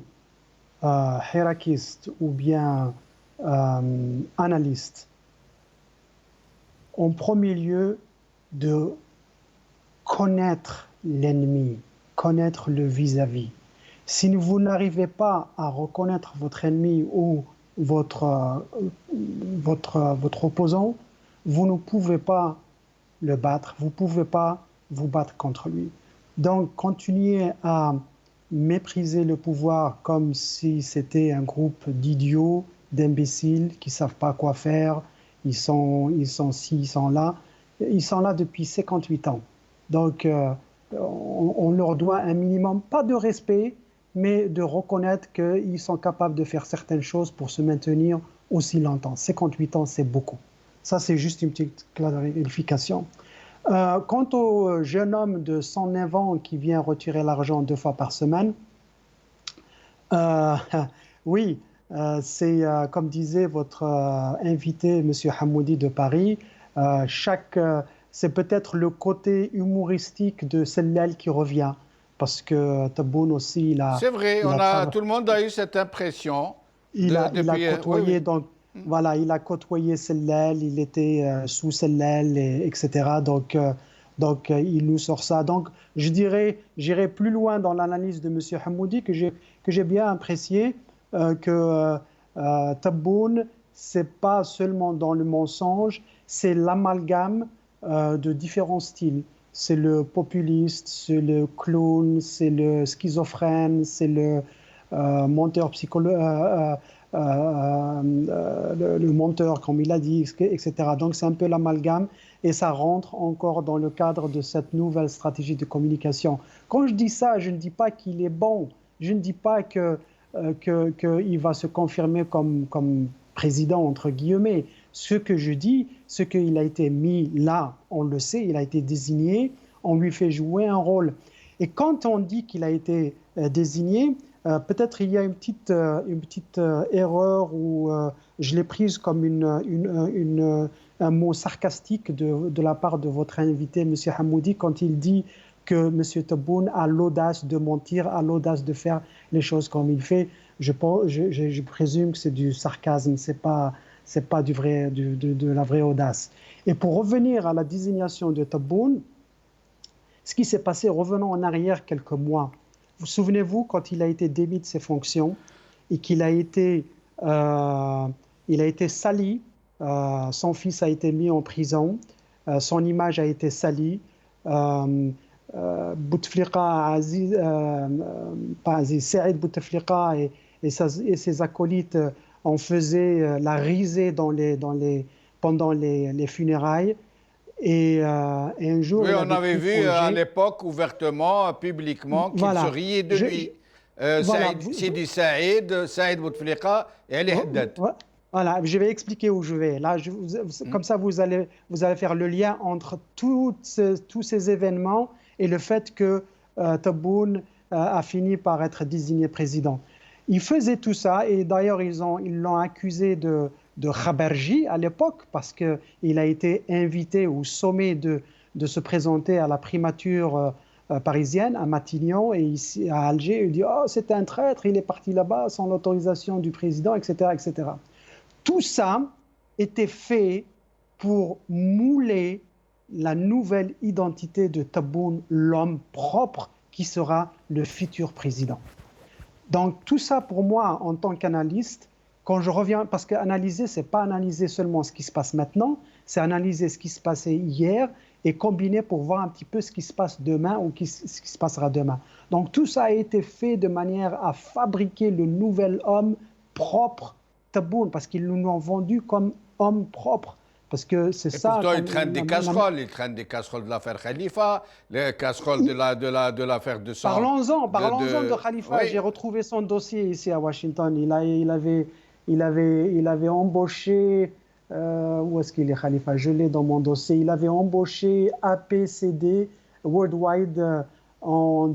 hirakistes ou bien analystes, en premier lieu de connaître l'ennemi, connaître le vis-à-vis. Si vous n'arrivez pas à reconnaître votre ennemi ou votre opposant, vous ne pouvez pas le battre, vous ne pouvez pas vous battre contre lui. Donc, continuez à mépriser le pouvoir comme si c'était un groupe d'idiots, d'imbéciles qui ne savent pas quoi faire, ils sont ci, ils sont là. Ils sont là depuis 58 ans. Donc, on leur doit un minimum, pas de respect, mais de reconnaître qu'ils sont capables de faire certaines choses pour se maintenir aussi longtemps. 58 ans, c'est beaucoup. Ça, c'est juste une petite clarification. Quant au jeune homme de 109 ans qui vient retirer l'argent 2 fois par semaine, oui, c'est comme disait votre invité, M. Hamoudi de Paris, c'est peut-être le côté humoristique de Sellal qui revient, parce que Tebboune aussi, il a... C'est vrai, tout le monde a eu cette impression. Il a côtoyé, donc, voilà, il a côtoyé Sellal, il était sous Sellal, etc. Donc, il nous sort ça. Donc, j'irai plus loin dans l'analyse de M. Hamoudi, que j'ai bien apprécié, que Tebboune, c'est pas seulement dans le mensonge, c'est l'amalgame de différents styles. C'est le populiste, c'est le clown, c'est le schizophrène, c'est le menteur le menteur, comme il a dit, etc. Donc c'est un peu l'amalgame et ça rentre encore dans le cadre de cette nouvelle stratégie de communication. Quand je dis ça, je ne dis pas qu'il est bon, je ne dis pas qu'il va se confirmer comme président, entre guillemets. Ce que je dis, c'est qu'il a été mis là, on le sait, il a été désigné, on lui fait jouer un rôle. Et quand on dit qu'il a été désigné, peut-être il y a une petite erreur où je l'ai prise comme un mot sarcastique de la part de votre invité, M. Hamoudi, quand il dit que M. Tebboune a l'audace de mentir, a l'audace de faire les choses comme il fait. Je présume que c'est du sarcasme, c'est pas de la vraie audace. Et pour revenir à la désignation de Tebboune, ce qui s'est passé, revenons en arrière quelques mois. Vous souvenez-vous quand il a été démis de ses fonctions et qu'il a été sali, son fils a été mis en prison, son image a été salie. Bouteflika, Saïd Bouteflika et ses acolytes on faisait la risée pendant les funérailles. Et un jour... Oui, on avait vu à l'époque ouvertement, publiquement, qu'il se riait de lui. Sidi Saïd Bouteflika et Ali Haddad. Voilà, je vais expliquer où je vais. Là, comme ça, vous allez faire le lien entre tous ces événements et le fait que Tebboune a fini par être désigné président. Il faisait tout ça, et d'ailleurs, ils l'ont accusé de Khabarji à l'époque, parce qu'il a été invité ou sommé de se présenter à la primature parisienne, à Matignon, et ici à Alger. Il dit « Oh, c'est un traître, il est parti là-bas sans l'autorisation du président, etc. etc. » Tout ça était fait pour mouler la nouvelle identité de Tebboune, l'homme propre qui sera le futur président. Donc tout ça pour moi en tant qu'analyste, quand je reviens, parce qu'analyser, ce n'est pas analyser seulement ce qui se passe maintenant, c'est analyser ce qui se passait hier et combiner pour voir un petit peu ce qui se passe demain ou ce qui se passera demain. Donc tout ça a été fait de manière à fabriquer le nouvel homme propre, Tebboune, parce qu'ils nous l'ont vendu comme homme propre. Parce que c'est ça. Pourtant, ils traînent des casseroles. Ils traînent des casseroles de l'affaire Khalifa, les casseroles de l'affaire de sang. Parlons-en de Khalifa. Oui. J'ai retrouvé son dossier ici à Washington. Il avait embauché. Où est-ce qu'il est, Khalifa? Je l'ai dans mon dossier. Il avait embauché APCD Worldwide en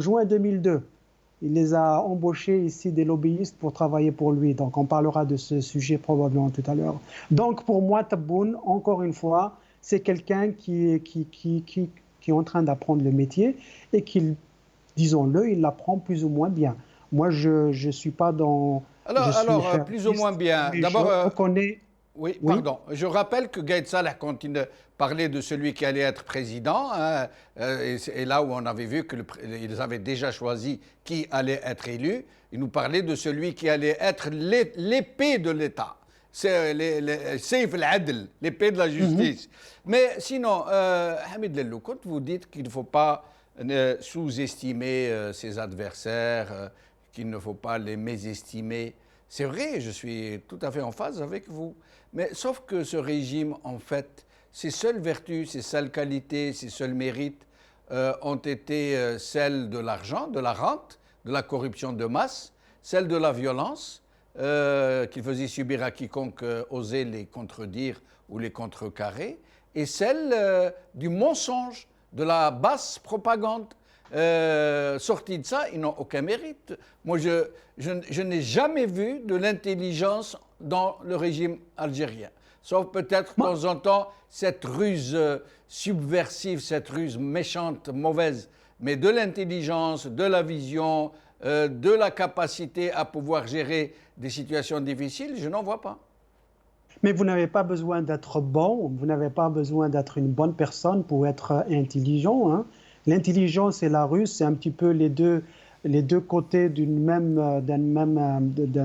juin 2002. Il les a embauchés ici, des lobbyistes, pour travailler pour lui. Donc, on parlera de ce sujet probablement tout à l'heure. Donc, pour moi, Tebboune, encore une fois, c'est quelqu'un qui est en train d'apprendre le métier et qui, disons-le, il l'apprend plus ou moins bien. Moi, je ne suis pas dans... Alors, plus ou moins bien. D'abord, je reconnais... Oui, Oui. pardon. Je rappelle que Gaïd Salah, quand il parlait de celui qui allait être président, hein, et là où on avait vu qu'ils avaient déjà choisi qui allait être élu, il nous parlait de celui qui allait être l'épée de l'État. C'est Seif al-Adl, l'épée de la justice. Mais sinon, Hamid Lelou, quand vous dites qu'il ne faut pas sous-estimer ses adversaires, qu'il ne faut pas les mésestimer, c'est vrai, je suis tout à fait en phase avec vous. Mais sauf que ce régime, en fait, ses seules vertus, ses seules qualités, ses seuls mérites ont été celles de l'argent, de la rente, de la corruption de masse, celles de la violence qu'il faisait subir à quiconque osait les contredire ou les contrecarrer, et celle du mensonge, de la basse propagande. Sortis de ça, ils n'ont aucun mérite. Moi, je n'ai jamais vu de l'intelligence dans le régime algérien. Sauf peut-être de temps en temps cette ruse subversive, cette ruse méchante, mauvaise. Mais de l'intelligence, de la vision, de la capacité à pouvoir gérer des situations difficiles, je n'en vois pas. Mais vous n'avez pas besoin d'être bon, vous n'avez pas besoin d'être une bonne personne pour être intelligent, hein. L'intelligence et la ruse, c'est un petit peu les deux côtés d'un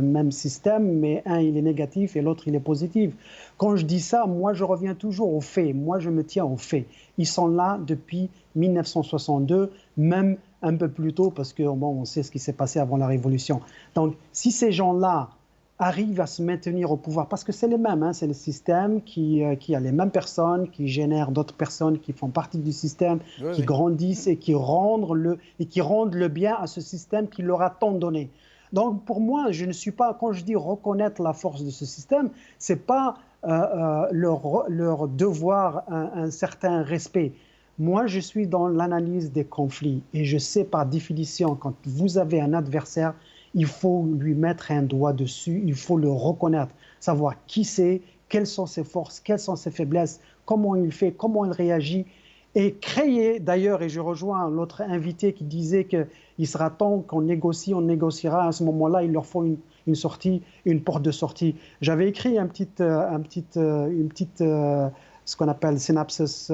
même système, mais un il est négatif et l'autre il est positif. Quand je dis ça, moi je reviens toujours aux faits, moi je me tiens aux faits. Ils sont là depuis 1962, même un peu plus tôt, parce que bon, on sait ce qui s'est passé avant la Révolution. Donc si ces gens-là arrivent à se maintenir au pouvoir, parce que c'est les mêmes, hein, c'est le système qui a les mêmes personnes, qui génèrent d'autres personnes qui font partie du système, qui grandissent et qui rendent le bien à ce système qui leur a tant donné. Donc pour moi, je ne suis pas, quand je dis reconnaître la force de ce système, ce n'est pas leur devoir un certain respect. Moi, je suis dans l'analyse des conflits et je sais par définition, quand vous avez un adversaire, il faut lui mettre un doigt dessus, il faut le reconnaître, savoir qui c'est, quelles sont ses forces, quelles sont ses faiblesses, comment il fait, comment il réagit, et créer, d'ailleurs, et je rejoins l'autre invité qui disait qu'il sera temps qu'on négocie, on négociera, à ce moment-là, il leur faut une sortie, une porte de sortie. J'avais écrit ce qu'on appelle synopsis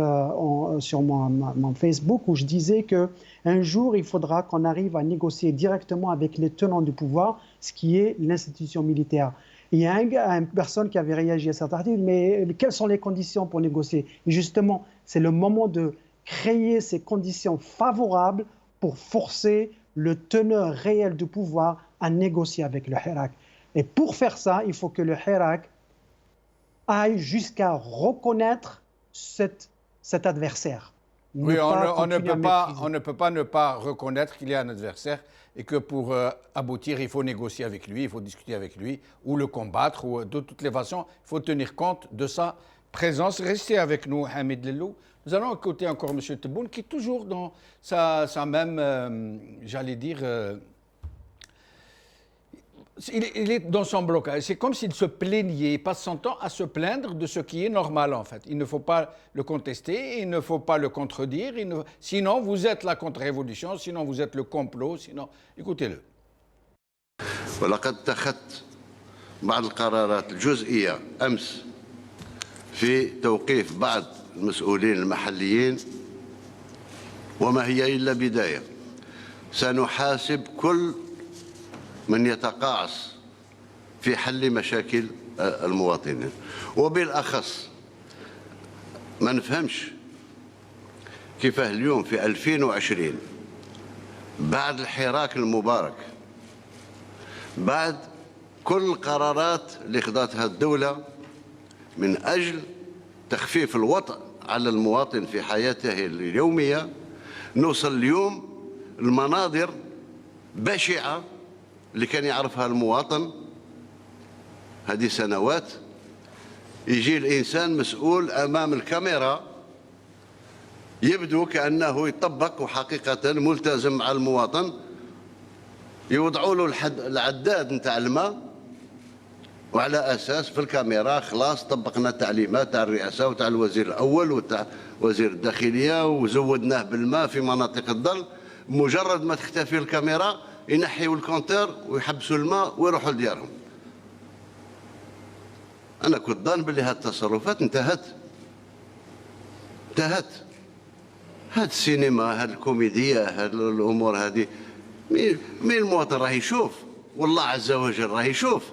sur mon Facebook, où je disais qu'un jour, il faudra qu'on arrive à négocier directement avec les tenants du pouvoir, ce qui est l'institution militaire. Il y a une personne qui avait réagi à cet article, mais quelles sont les conditions pour négocier? Et justement, c'est le moment de créer ces conditions favorables pour forcer le teneur réel du pouvoir à négocier avec le Hirak. Et pour faire ça, il faut que le Hirak aille jusqu'à reconnaître cet adversaire. Oui, on ne peut pas ne pas reconnaître qu'il y a un adversaire et que pour aboutir, il faut négocier avec lui, il faut discuter avec lui, ou le combattre, ou de toutes les façons, il faut tenir compte de sa présence. Restez avec nous, Hamid Lelou. Nous allons écouter encore M. Tebboune, qui est toujours dans sa même, j'allais dire... il est dans son blocage. C'est comme s'il se plaignait, il passe son temps à se plaindre de ce qui est normal en fait. Il ne faut pas le contester, il ne faut pas le contredire, sinon vous êtes la contre-révolution, sinon vous êtes le complot, sinon... Écoutez-le. ولقد اتخذت بعض القرارات الجزئية أمس في توقيف بعض المسؤولين المحليين وما هي إلا بداية. سنحاسب كل من يتقاعس في حل مشاكل المواطنين، وبالأخص ما نفهمش كيفاه اليوم في 2020 بعد الحراك المبارك، بعد كل القرارات اللي خذتها الدولة من أجل تخفيف الوطأ على المواطن في حياته اليومية، نوصل اليوم المناظر بشعة اللي كان يعرفها المواطن هذه سنوات. يجي الإنسان مسؤول أمام الكاميرا يبدو كأنه يطبق وحقيقة ملتزم مع المواطن، يوضعوا له العداد نتاع الماء وعلى أساس في الكاميرا خلاص طبقنا التعليمات تاع الرئاسة وتاع الوزير الأول وتاع وزير الداخلية وزودناه بالماء في مناطق الظل. مجرد ما تختفي الكاميرا ينحيوا الكونتور ويحبسوا الماء ويروحوا لديارهم. أنا كنت ظن باللي هاد التصرفات انتهت. هاد السينما، هاد الكوميديا، هاد الأمور هذه، مين المواطن راه يشوف، والله عز وجل راه يشوف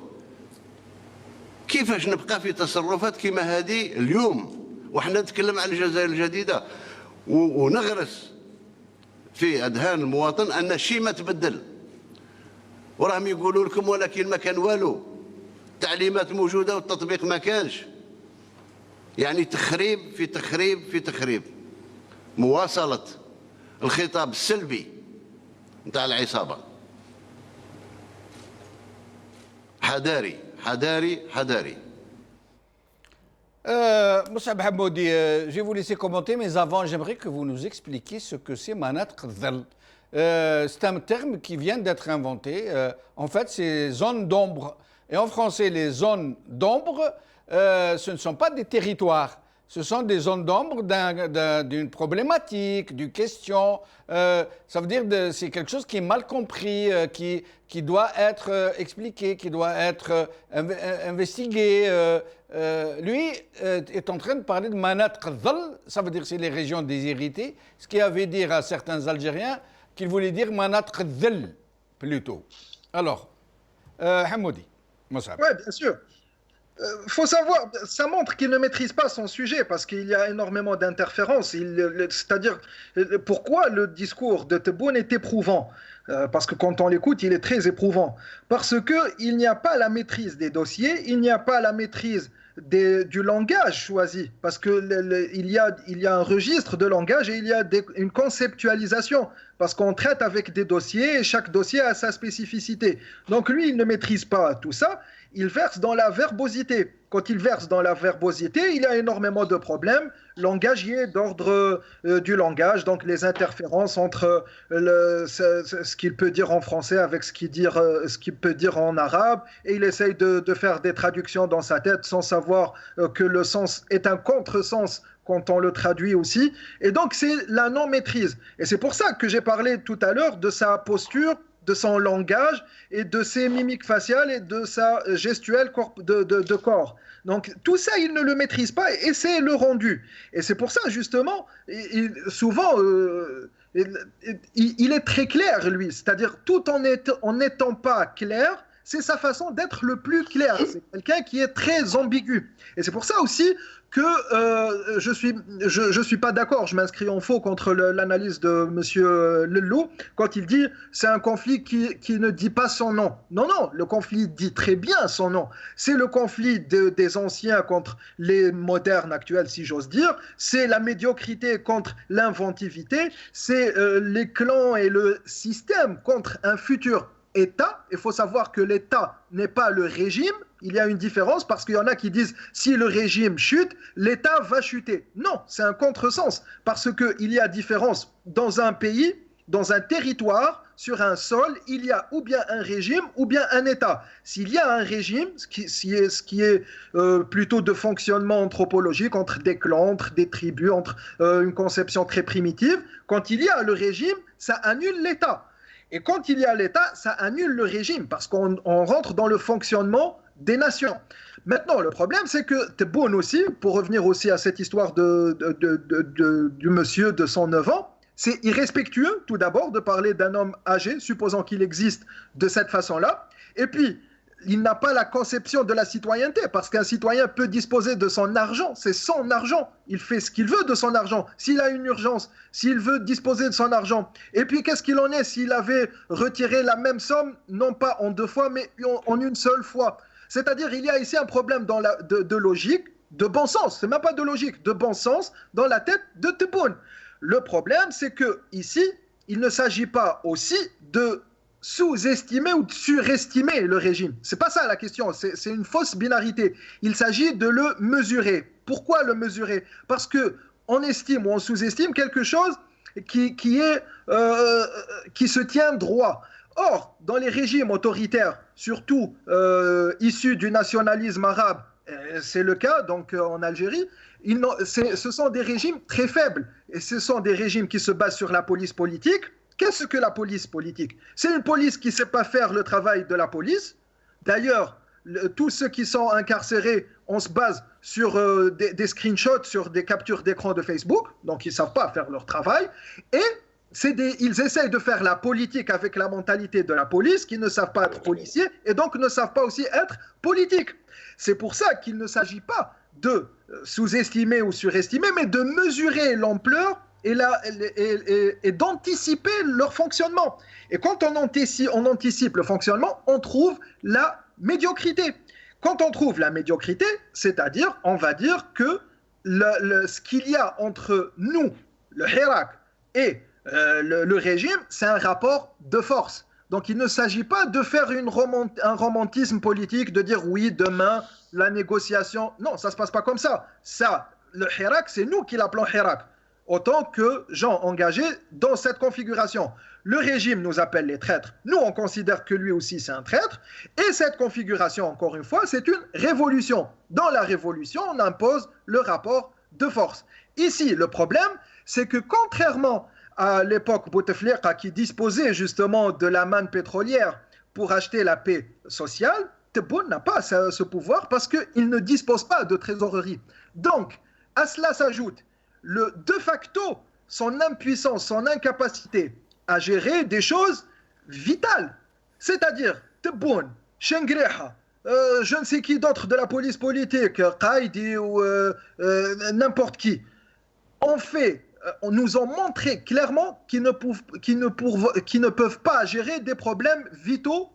كيفاش نبقى في تصرفات كما هذه اليوم وحنا نتكلم عن الجزائر الجديدة ونغرس في أذهان المواطن أن الشيء ما تبدل، وراهم يقولوا لكم ولكن ما كان والو، تعليمات موجودة والتطبيق ما كانش. يعني تخريب في تخريب في تخريب، مواصلة الخطاب السلبي نتاع العصابة. حذاري حذاري حذاري. Moussab Hamoudi, je vais vous laisser commenter, mais avant, j'aimerais que vous nous expliquiez ce que c'est Manat Qadhal. C'est un terme qui vient d'être inventé. En fait, c'est zone d'ombre. Et en français, les zones d'ombre, ce ne sont pas des territoires. Ce sont des zones d'ombre d'une problématique, d'une question. Ça veut dire que c'est quelque chose qui est mal compris, qui doit être expliqué, qui doit être investigué. Lui est en train de parler de Manat Qadhal, ça veut dire que c'est les régions déshéritées, ce qui avait dire à certains Algériens qu'il voulait dire Manat Qadhal plutôt. Alors, Hamoudi, Moussab. Oui, bien sûr. Faut savoir, ça montre qu'il ne maîtrise pas son sujet parce qu'il y a énormément d'interférences. C'est-à-dire, pourquoi le discours de Tebboune est éprouvant? Parce que quand on l'écoute, il est très éprouvant. Parce qu'il n'y a pas la maîtrise des dossiers, il n'y a pas la maîtrise du langage choisi. Parce qu'il y a un registre de langage et il y a une conceptualisation. Parce qu'on traite avec des dossiers et chaque dossier a sa spécificité. Donc lui, il ne maîtrise pas tout ça. Il verse dans la verbosité. Quand il verse dans la verbosité, il y a énormément de problèmes langagiers d'ordre du langage, donc les interférences entre ce qu'il peut dire en français avec ce qu'il peut dire en arabe, et il essaye de faire des traductions dans sa tête sans savoir que le sens est un contresens quand on le traduit aussi. Et donc c'est la non-maîtrise. Et c'est pour ça que j'ai parlé tout à l'heure de sa posture, de son langage et de ses mimiques faciales et de sa gestuelle de corps. Donc tout ça, il ne le maîtrise pas et c'est le rendu. Et c'est pour ça, justement, souvent, il est très clair, lui. C'est-à-dire, tout en n'étant pas clair, c'est sa façon d'être le plus clair. C'est quelqu'un qui est très ambigu. Et c'est pour ça aussi que je suis pas d'accord, je m'inscris en faux contre l'analyse de M. Lelou quand il dit c'est un conflit qui ne dit pas son nom. Non, le conflit dit très bien son nom. C'est le conflit des anciens contre les modernes actuels, si j'ose dire. C'est la médiocrité contre l'inventivité. C'est les clans et le système contre un futur État. Il faut savoir que l'État n'est pas le régime. Il y a une différence parce qu'il y en a qui disent si le régime chute, l'État va chuter. Non, c'est un contresens parce qu'il y a différence dans un pays, dans un territoire, sur un sol, il y a ou bien un régime ou bien un État. S'il y a un régime, ce qui est plutôt de fonctionnement anthropologique entre des clans, entre des tribus, entre une conception très primitive, quand il y a le régime, ça annule l'État. Et quand il y a l'État, ça annule le régime parce qu'on rentre dans le fonctionnement des nations. Maintenant, le problème, c'est que Tebboune aussi, pour revenir aussi à cette histoire du monsieur de 109 ans, c'est irrespectueux, tout d'abord, de parler d'un homme âgé, supposant qu'il existe de cette façon-là. Et puis, il n'a pas la conception de la citoyenneté, parce qu'un citoyen peut disposer de son argent, c'est son argent, il fait ce qu'il veut de son argent, s'il a une urgence, s'il veut disposer de son argent. Et puis qu'est-ce qu'il en est s'il avait retiré la même somme, non pas en 2 fois, mais en une seule fois? C'est-à-dire il y a ici un problème de logique, de bon sens, c'est même pas de logique, de bon sens dans la tête de Tebboune. Le problème, c'est que ici, il ne s'agit pas aussi de sous-estimer ou de surestimer le régime. C'est pas ça la question, c'est une fausse binarité. Il s'agit de le mesurer. Pourquoi le mesurer? Parce qu'on estime ou on sous-estime quelque chose qui se tient droit. Or, dans les régimes autoritaires, surtout issus du nationalisme arabe, c'est le cas donc en Algérie, ce sont des régimes très faibles et ce sont des régimes qui se basent sur la police politique. Qu'est-ce que la police politique? C'est une police qui ne sait pas faire le travail de la police. D'ailleurs, tous ceux qui sont incarcérés, on se base sur des screenshots, sur des captures d'écran de Facebook, donc ils ne savent pas faire leur travail, et ils essayent de faire la politique avec la mentalité de la police, qui ne savent pas être policiers, et donc ne savent pas aussi être politiques. C'est pour ça qu'il ne s'agit pas de sous-estimer ou surestimer, mais de mesurer l'ampleur et d'anticiper leur fonctionnement. Et quand on anticipe le fonctionnement, on trouve la médiocrité. Quand on trouve la médiocrité, c'est-à-dire, on va dire que ce qu'il y a entre nous, le Hirak, et le régime, c'est un rapport de force. Donc il ne s'agit pas de faire un romantisme politique, de dire oui, demain, la négociation. Non, ça ne se passe pas comme ça. Ça, le Hirak, c'est nous qui l'appelons Hirak, autant que gens engagés dans cette configuration. Le régime nous appelle les traîtres. Nous, on considère que lui aussi, c'est un traître. Et cette configuration, encore une fois, c'est une révolution. Dans la révolution, on impose le rapport de force. Ici, le problème, c'est que contrairement à l'époque Bouteflika, qui disposait justement de la manne pétrolière pour acheter la paix sociale, Tebboune n'a pas ce pouvoir parce qu'il ne dispose pas de trésorerie. Donc, à cela s'ajoute de facto son impuissance, son incapacité à gérer des choses vitales. C'est-à-dire, Tebboune, Chengreha, je ne sais qui d'autre de la police politique, Qaïdi ou n'importe qui, on nous ont montré clairement qu'ils ne peuvent pas gérer des problèmes vitaux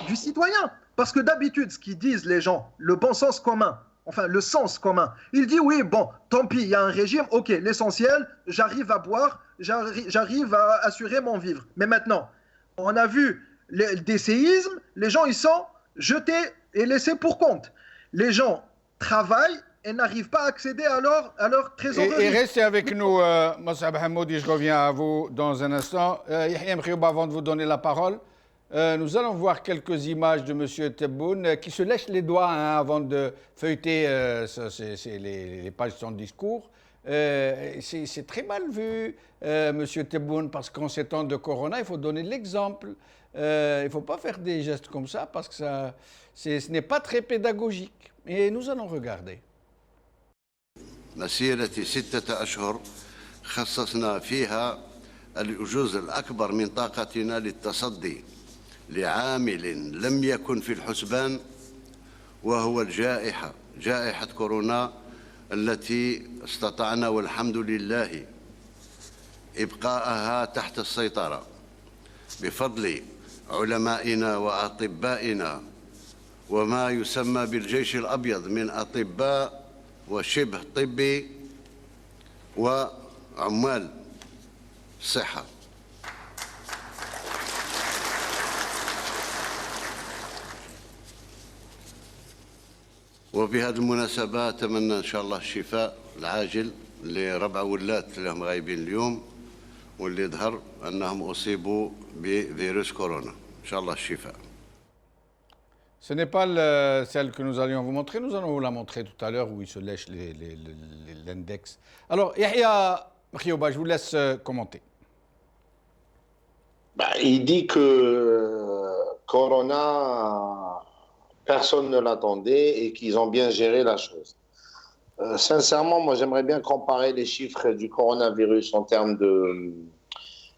du citoyen. Parce que d'habitude, ce qu'ils disent les gens, le bon sens commun, enfin le sens commun, il dit oui, bon, tant pis, il y a un régime, ok, l'essentiel, j'arrive à boire, j'arrive à assurer mon vivre. Mais maintenant, on a vu des séismes, les gens ils sont jetés et laissés pour compte. Les gens travaillent et n'arrivent pas à accéder à leur trésorerie. Et restez avec nous, Mossab Hamoudi, je reviens à vous dans un instant. Yahya Mkhioub, avant de vous donner la parole, nous allons voir quelques images de M. Tebboune qui se lèche les doigts avant de feuilleter les pages de son discours. C'est très mal vu, M. Tebboune, parce qu'en ces temps de corona, il faut donner l'exemple. Il ne faut pas faire des gestes comme ça parce que ce n'est pas très pédagogique. Et nous allons regarder. مسيرة 6 أشهر خصصنا فيها الجزء الأكبر من طاقتنا للتصدي لعامل لم يكن في الحسبان، وهو جائحة كورونا التي استطعنا والحمد لله إبقاءها تحت السيطرة بفضل علمائنا وأطبائنا وما يسمى بالجيش الأبيض من أطباء وشبه طبي وعمال الصحة. وبهذه المناسبة أتمنى إن شاء الله الشفاء العاجل لربع ولات اللي هم غايبين اليوم واللي ظهر أنهم أصيبوا بفيروس كورونا. إن شاء الله الشفاء. Ce n'est pas celle que nous allions vous montrer. Nous allons vous la montrer tout à l'heure où il se lèche l'index. Alors, Yahya Mkhioub, je vous laisse commenter. Il dit que Corona, personne ne l'attendait et qu'ils ont bien géré la chose. Sincèrement, moi, j'aimerais bien comparer les chiffres du coronavirus en termes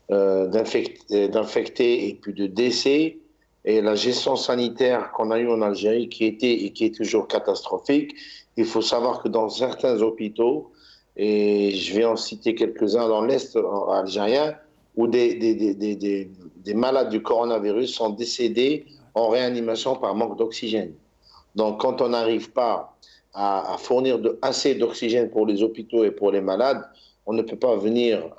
d'infectés et puis de décès et la gestion sanitaire qu'on a eue en Algérie qui était et qui est toujours catastrophique. Il faut savoir que dans certains hôpitaux, et je vais en citer quelques-uns dans l'Est algérien, où des malades du coronavirus sont décédés en réanimation par manque d'oxygène. Donc, quand on n'arrive pas à fournir assez d'oxygène pour les hôpitaux et pour les malades, on ne peut pas venir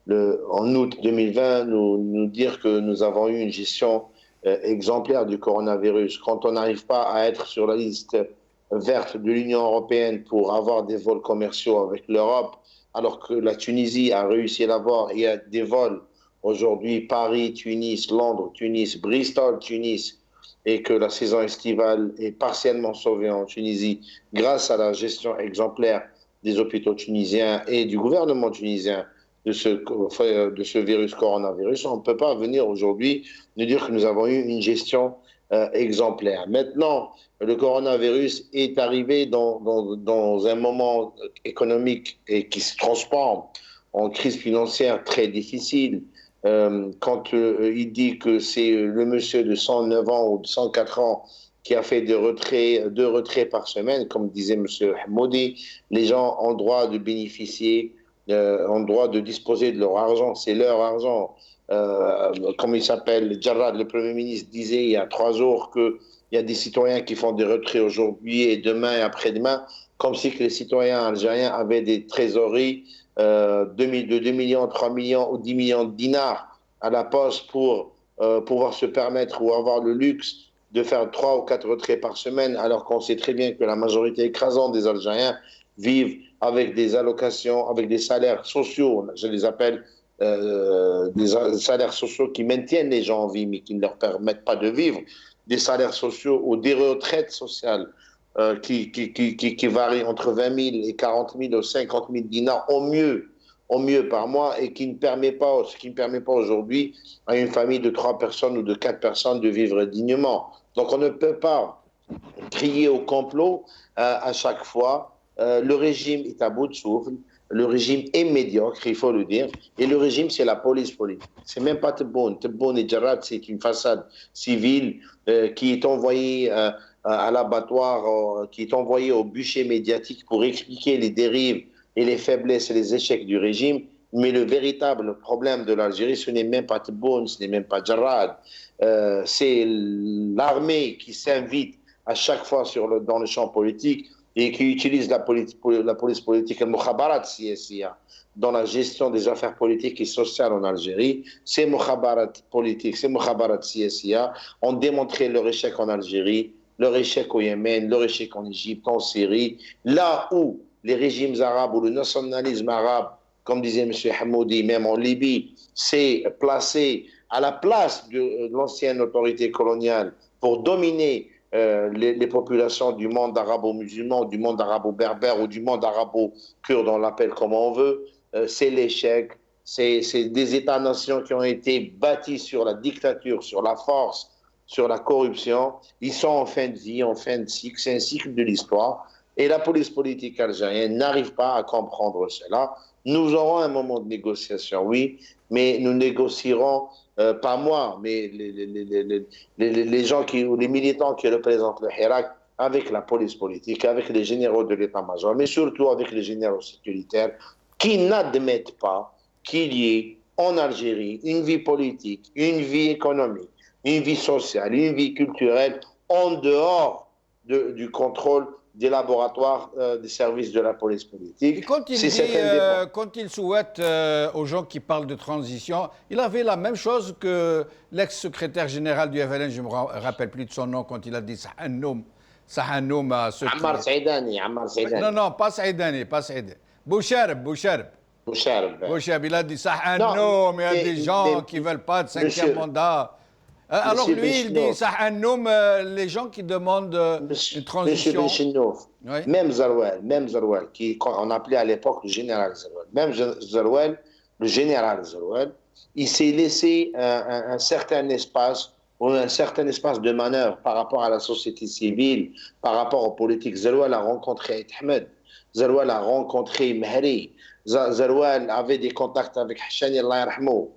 en août 2020 nous dire que nous avons eu une gestion exemplaire du coronavirus. Quand on n'arrive pas à être sur la liste verte de l'Union européenne pour avoir des vols commerciaux avec l'Europe, alors que la Tunisie a réussi à l'avoir, il y a des vols aujourd'hui, Paris, Tunis, Londres, Tunis, Bristol, Tunis, et que la saison estivale est partiellement sauvée en Tunisie grâce à la gestion exemplaire des hôpitaux tunisiens et du gouvernement tunisien de ce virus coronavirus. On ne peut pas venir aujourd'hui nous dire que nous avons eu une gestion exemplaire. Maintenant, le coronavirus est arrivé dans un moment économique et qui se transforme en crise financière très difficile. Quand il dit que c'est le monsieur de 109 ans ou de 104 ans qui a fait deux retraits par semaine, comme disait M. Hamoudi, les gens ont droit de bénéficier, ont droit de disposer de leur argent, c'est leur argent. Comme il s'appelle, Jarrad, le Premier ministre, disait il y a 3 jours qu'il y a des citoyens qui font des retraits aujourd'hui et demain et après-demain, comme si que les citoyens algériens avaient des trésoreries de 2 millions, 3 millions ou 10 millions de dinars à la poste pour pouvoir se permettre ou avoir le luxe de faire 3 ou 4 retraits par semaine, alors qu'on sait très bien que la majorité écrasante des Algériens vivent avec des allocations, avec des salaires sociaux, je les appelle des salaires sociaux qui maintiennent les gens en vie, mais qui ne leur permettent pas de vivre, des salaires sociaux ou des retraites sociales qui varient entre 20 000 et 40 000 ou 50 000 dinars au mieux par mois, et qui ne permet pas aujourd'hui à une famille de 3 personnes ou de 4 personnes de vivre dignement. Donc on ne peut pas crier au complot à chaque fois. Le régime est à bout de souffle, le régime est médiocre, il faut le dire, et le régime, c'est la police politique. C'est même pas Tebboune. Tebboune et Jarrad, c'est une façade civile qui est envoyée à l'abattoir, qui est envoyée au bûcher médiatique pour expliquer les dérives et les faiblesses et les échecs du régime. Mais le véritable problème de l'Algérie, ce n'est même pas Tebboune, ce n'est même pas Jarrad. C'est l'armée qui s'invite à chaque fois dans le champ politique et qui utilise la police politique, le mukhabarat siyasiya, dans la gestion des affaires politiques et sociales en Algérie. Ces mukhabarat politiques, ces mukhabarat siyasiya ont démontré leur échec en Algérie, leur échec au Yémen, leur échec en Égypte, en Syrie, là où les régimes arabes ou le nationalisme arabe, comme disait M. Hamoudi, même en Libye, s'est placé à la place de l'ancienne autorité coloniale pour dominer les populations du monde arabo-musulman, du monde arabo-berbère ou du monde arabo-kurde, on l'appelle comme on veut. C'est l'échec, c'est des États-nations qui ont été bâtis sur la dictature, sur la force, sur la corruption. Ils sont en fin de vie, en fin de cycle, c'est un cycle de l'histoire. Et la police politique algérienne n'arrive pas à comprendre cela. Nous aurons un moment de négociation, oui, mais nous négocierons, pas moi, mais les gens les militants qui représentent le Hirak, avec la police politique, avec les généraux de l'état-major, mais surtout avec les généraux sécuritaires, qui n'admettent pas qu'il y ait en Algérie une vie politique, une vie économique, une vie sociale, une vie culturelle en dehors du contrôle des laboratoires des services de la police politique. Et quand il souhaite aux gens qui parlent de transition, il avait la même chose que l'ex-secrétaire général du FLN, je ne me rappelle plus de son nom, quand il a dit Sahanoum à ceux Ammar Saïdani. Non, pas Saïdani. Bouchareb, il a dit Sahanoum, il y a des gens qui ne veulent pas de 5e mandat. Alors lui, il dit Sahanoum, les gens qui demandent une transition. Monsieur Benchinouf, oui. Même Zarouel, qu'on appelait à l'époque le général Zarouel, même Zarouel, le général Zarouel, il s'est laissé un certain espace de manœuvre par rapport à la société civile, par rapport aux politiques. Zarouel a rencontré Aït Ahmed, Zarouel a rencontré Mehri, Zarouel avait des contacts avec Hachani, Allah yarhamou.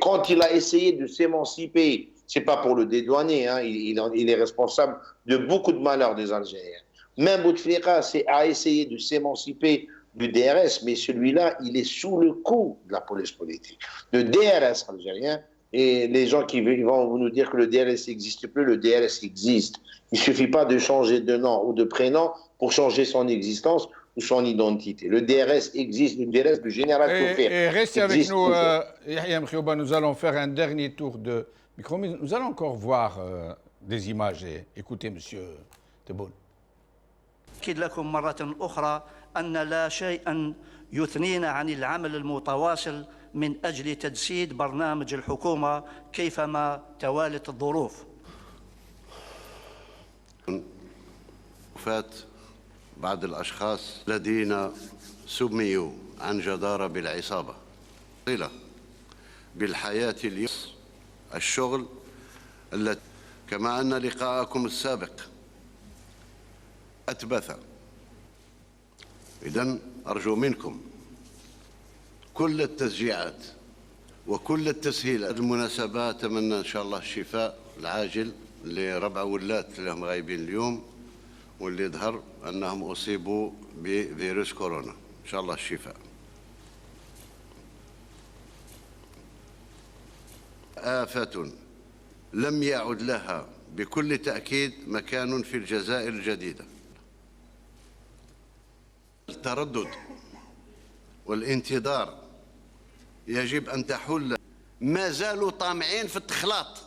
Quand il a essayé de s'émanciper, c'est pas pour le dédouaner, hein, il est responsable de beaucoup de malheurs des Algériens. Même Bouteflika a essayé de s'émanciper du DRS, mais celui-là, il est sous le coup de la police politique. Le DRS algérien, et les gens qui vont nous dire que le DRS n'existe plus, le DRS existe. Il ne suffit pas de changer de nom ou de prénom pour changer son existence ou son identité. Le DRS existe, le DRS du général Toufir. Et restez avec nous, Yahya Mkhioba, nous allons faire un dernier tour de micro, mais nous allons encore voir des images et écouter M. Tebboune. أكد لكم مرة أخرى أن لا شيء يثنينا عن العمل المتواصل من أجل تجسيد برنامج الحكومة كيفما توالت الظروف. وفاة بعض الأشخاص الذين سميوا عن جدارة بالعصابة صلة بالحياة اليوم الشغل كما أن لقاءكم السابق أتبث. إذن أرجو منكم كل التشجيعات وكل التسهيلات. المناسبة أتمنى إن شاء الله الشفاء العاجل لربع ولات اللي هم غايبين اليوم واللي ظهر أنهم أصيبوا بفيروس كورونا، إن شاء الله الشفاء. آفة لم يعد لها بكل تأكيد مكان في الجزائر الجديدة. التردد والانتظار يجب أن تحل. ما زالوا طامعين في التخلاط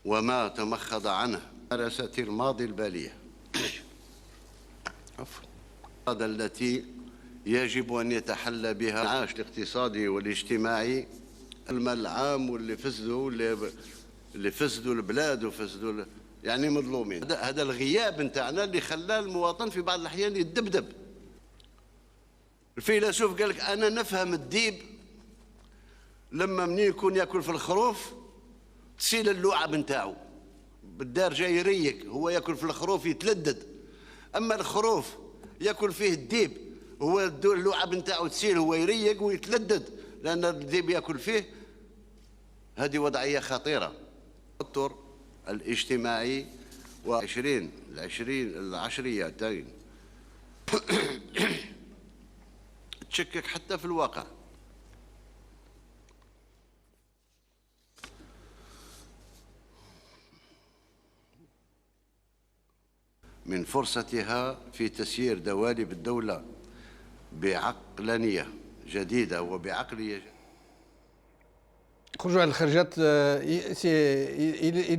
وما تمخض عنه ممارسة الماضي البالية التي يجب أن يتحلى بها العاش الاقتصادي والاجتماعي العام واللي فسدوا البلاد وفسدوا يعني مظلومين. هذا الغياب نتاعنا اللي خلى المواطن في بعض الأحيان يتدبدب. الفيلسوف قال لك أنا نفهم الديب لما منين يكون ياكل في الخروف تسيل اللعاب نتاعو بالدار جاي يريق، هو ياكل في الخروف يتلدد، أما الخروف ياكل فيه الديب هو اللعاب نتاعو تسيل هو يريق ويتلدد لأن الديب ياكل فيه. هذه وضعية خطيرة. التوتر الاجتماعي العشريتين تشكك حتى في الواقع. من فرصتها في تسيير دوالب الدولة بعقلانية جديدة وبعقلية. Il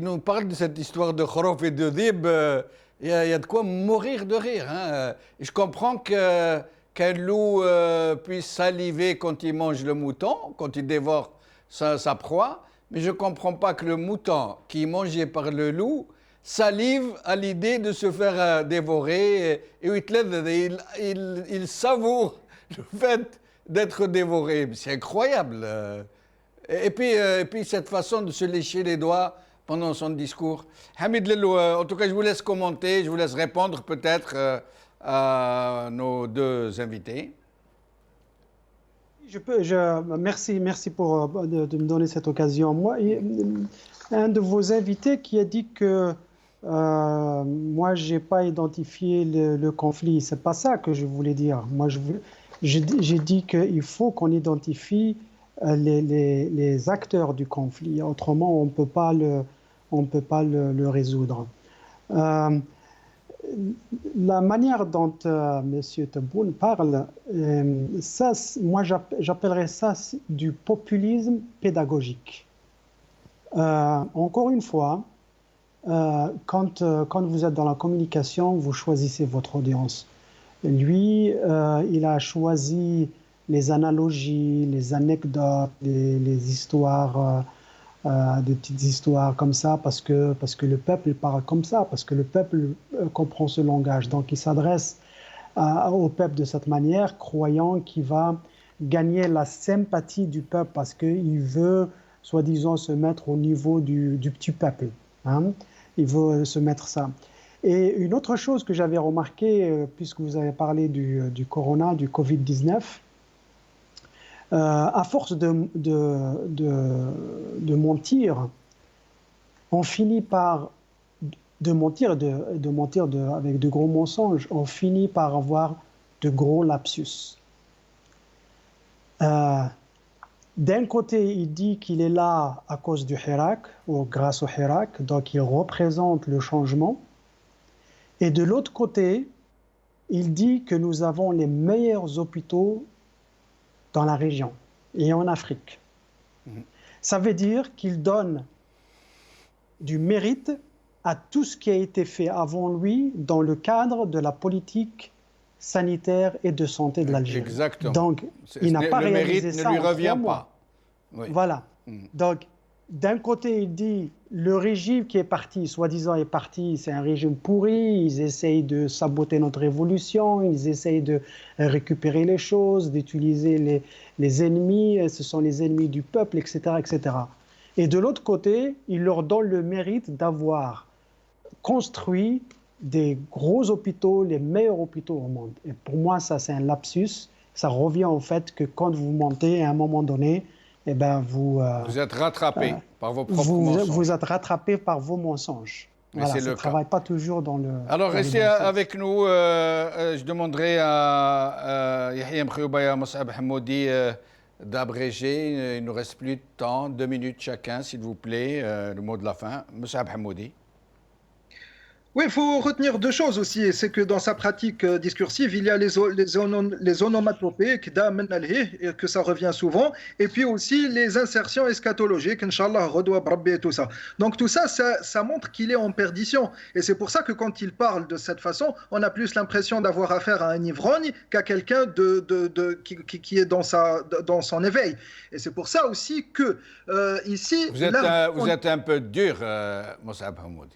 nous parle de cette histoire de Khorof et de Dib. Il y a de quoi mourir de rire. Hein. Je comprends qu'un loup puisse saliver quand il mange le mouton, quand il dévore sa proie, mais je ne comprends pas que le mouton qui est mangé par le loup salive à l'idée de se faire dévorer et il savoure le fait d'être dévoré. C'est incroyable. Et puis cette façon de se lécher les doigts pendant son discours. Hamid Lelou, en tout cas, je vous laisse commenter, je vous laisse répondre peut-être à nos deux invités. Merci pour de me donner cette occasion. Moi, un de vos invités qui a dit que moi, je n'ai pas identifié le conflit. Ce n'est pas ça que je voulais dire. Moi, j'ai dit qu'il faut qu'on identifie les acteurs du conflit. Autrement, on ne peut pas le résoudre. La manière dont M. Tebboune parle, ça, moi j'appellerais ça du populisme pédagogique. Encore une fois, quand vous êtes dans la communication, vous choisissez votre audience. Lui, il a choisi les analogies, les anecdotes, les histoires, des petites histoires comme ça, parce que le peuple parle comme ça, parce que le peuple comprend ce langage. Donc il s'adresse au peuple de cette manière, croyant qu'il va gagner la sympathie du peuple, parce qu'il veut, soi-disant, se mettre au niveau du petit peuple. Hein? Il veut se mettre ça. Et une autre chose que j'avais remarqué, puisque vous avez parlé du corona, du Covid-19, à force de mentir, on finit par mentir avec de gros mensonges, on finit par avoir de gros lapsus. D'un côté, il dit qu'il est là à cause du Hirak, ou grâce au Hirak, donc il représente le changement. Et de l'autre côté, il dit que nous avons les meilleurs hôpitaux dans la région et en Afrique. Ça veut dire qu'il donne du mérite à tout ce qui a été fait avant lui dans le cadre de la politique sanitaire et de santé de l'Algérie. Exactement. Donc, il n'a pas réalisé ça en 3 mois. Le mérite ne lui revient pas. Oui. Voilà. Donc, d'un côté, il dit le régime qui est parti, soi-disant est parti, c'est un régime pourri, ils essayent de saboter notre révolution, ils essayent de récupérer les choses, d'utiliser les ennemis, ce sont les ennemis du peuple, etc., etc. Et de l'autre côté, il leur donne le mérite d'avoir construit des gros hôpitaux, les meilleurs hôpitaux au monde. Et pour moi, ça, c'est un lapsus. Ça revient au fait que quand vous montez, à un moment donné, eh ben, vous êtes rattrapé par vos propres mensonges. Vous êtes rattrapé par vos mensonges. Mais voilà, c'est ça le ne travaille pas toujours dans le... Alors, restez avec nous. Je demanderai à Yahya Mkhioba et à Moussab Hamoudi d'abréger. Il ne nous reste plus de temps. 2 minutes chacun, s'il vous plaît. Le mot de la fin. Moussab Hamoudi. Oui, il faut retenir deux choses aussi. C'est que dans sa pratique discursive, il y a les onomatopées, que ça revient souvent, et puis aussi les insertions eschatologiques, Inch'Allah, redoua Rabbi et tout ça. Donc tout ça, ça montre qu'il est en perdition. Et c'est pour ça que quand il parle de cette façon, on a plus l'impression d'avoir affaire à un ivrogne qu'à quelqu'un qui est dans son éveil. Et c'est pour ça aussi que ici... Vous êtes un peu dur, Moussab Hamoudi.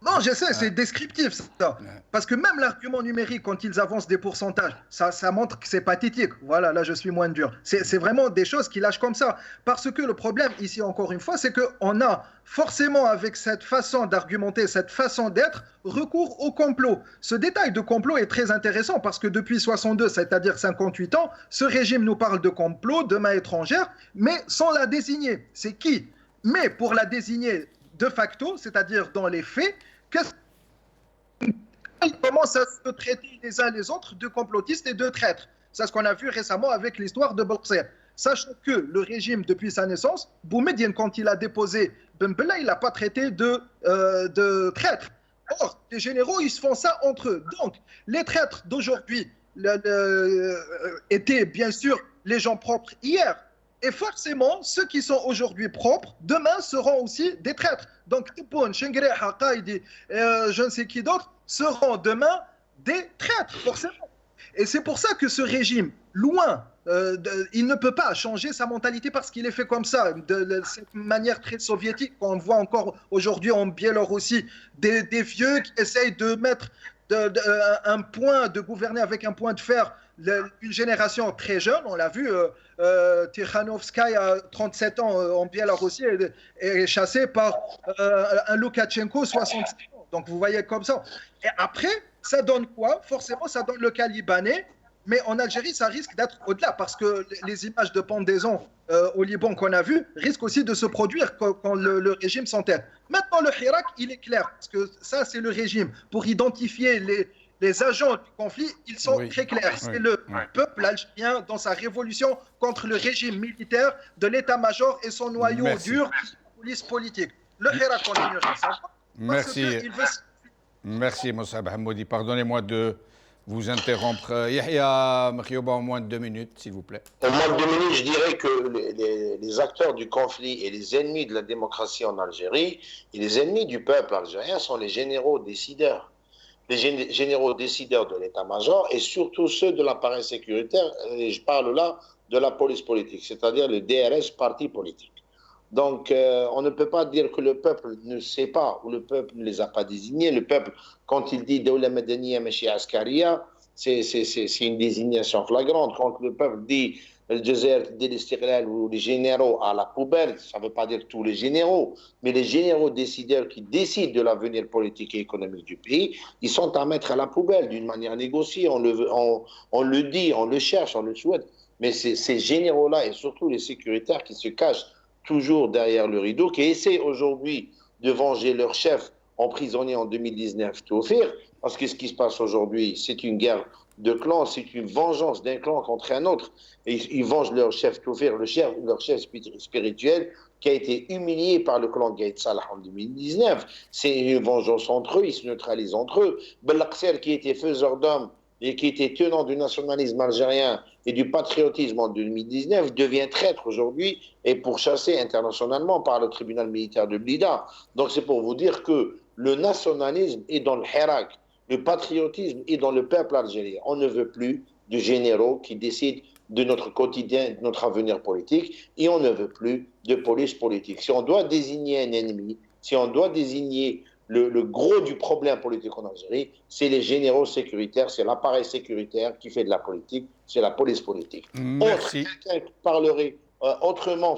Non, je sais, c'est descriptif ça. Parce que même l'argument numérique, quand ils avancent des pourcentages, ça montre que c'est pathétique. Voilà, là je suis moins dur. C'est vraiment des choses qu'ils lâchent comme ça. Parce que le problème ici, encore une fois, c'est qu'on a forcément avec cette façon d'argumenter, cette façon d'être, recours au complot. Ce détail de complot est très intéressant parce que depuis 62, c'est-à-dire 58 ans, ce régime nous parle de complot, de main étrangère, mais sans la désigner. C'est qui? Mais pour la désigner de facto, c'est-à-dire dans les faits, ils commencent à se traiter les uns les autres de complotistes et de traîtres. C'est ce qu'on a vu récemment avec l'histoire de Belqser. Sachant que le régime, depuis sa naissance, Boumediene, quand il a déposé Ben Bella, il n'a pas traité de traître. Or, les généraux, ils se font ça entre eux. Donc, les traîtres d'aujourd'hui étaient bien sûr les gens propres hier. Et forcément, ceux qui sont aujourd'hui propres, demain seront aussi des traîtres. Donc, Tebboune, Chenguereha, Qaïdi, je ne sais qui d'autre, seront demain des traîtres, forcément. Et c'est pour ça que ce régime, loin, il ne peut pas changer sa mentalité parce qu'il est fait comme ça, de cette manière très soviétique qu'on voit encore aujourd'hui en Biélorussie, des vieux qui essayent de mettre un point, de gouverner avec un point de fer une génération très jeune. On l'a vu, Tikhanovskaya, à 37 ans en Biélorussie, est chassé par un Loukachenko, 67 ans. Donc vous voyez comme ça. Et après, ça donne quoi? Forcément, ça donne le cas libanais. Mais en Algérie, ça risque d'être au-delà parce que les images de pendaison au Liban qu'on a vues risquent aussi de se produire quand le régime s'entête. Maintenant, le Hirak, il est clair parce que ça, c'est le régime. Pour identifier les agents du conflit, ils sont très clairs. C'est le peuple algérien dans sa révolution contre le régime militaire de l'état-major et son noyau dur, police politique. Le Hirak continue à ça. Merci. Merci, Moussab Hamoudi. Pardonnez-moi de vous interrompre. Yahya Mkhioba, en moins de 2 minutes, s'il vous plaît. En moins de 2 minutes, je dirais que les acteurs du conflit et les ennemis de la démocratie en Algérie et les ennemis du peuple algérien sont les généraux décideurs. Les généraux décideurs de l'état-major et surtout ceux de l'appareil sécuritaire, et je parle là de la police politique, c'est-à-dire le DRS, parti politique. Donc, on ne peut pas dire que le peuple ne sait pas ou le peuple ne les a pas désignés. Le peuple, quand il dit Dawla Madaniya Machi Askaria, c'est une désignation flagrante. Quand le peuple dit le Jazer de l'Istiqlal ou les généraux à la poubelle, ça ne veut pas dire tous les généraux, mais les généraux décideurs qui décident de l'avenir politique et économique du pays, ils sont à mettre à la poubelle d'une manière négociée. On le dit, on le cherche, on le souhaite. Mais ces généraux-là et surtout les sécuritaires qui se cachent toujours derrière le rideau, qui essaient aujourd'hui de venger leur chef emprisonné en 2019, Taoufir, parce que ce qui se passe aujourd'hui, c'est une guerre de clans, c'est une vengeance d'un clan contre un autre. Et ils vengent leur chef Taoufir, leur chef spirituel, qui a été humilié par le clan Gaïd Salah en 2019. C'est une vengeance entre eux, ils se neutralisent entre eux. Belaqser, qui était faiseur d'hommes et qui était tenant du nationalisme algérien et du patriotisme en 2019, devient traître aujourd'hui et pourchassé internationalement par le tribunal militaire de Blida. Donc c'est pour vous dire que le nationalisme est dans le Hirak, le patriotisme est dans le peuple algérien. On ne veut plus de généraux qui décident de notre quotidien, de notre avenir politique, et on ne veut plus de police politique. Si on doit désigner un ennemi, si on doit désigner le gros du problème politique en Algérie, c'est les généraux sécuritaires, c'est l'appareil sécuritaire qui fait de la politique, c'est la police politique. Merci. Quelqu'un qui parlerait autrement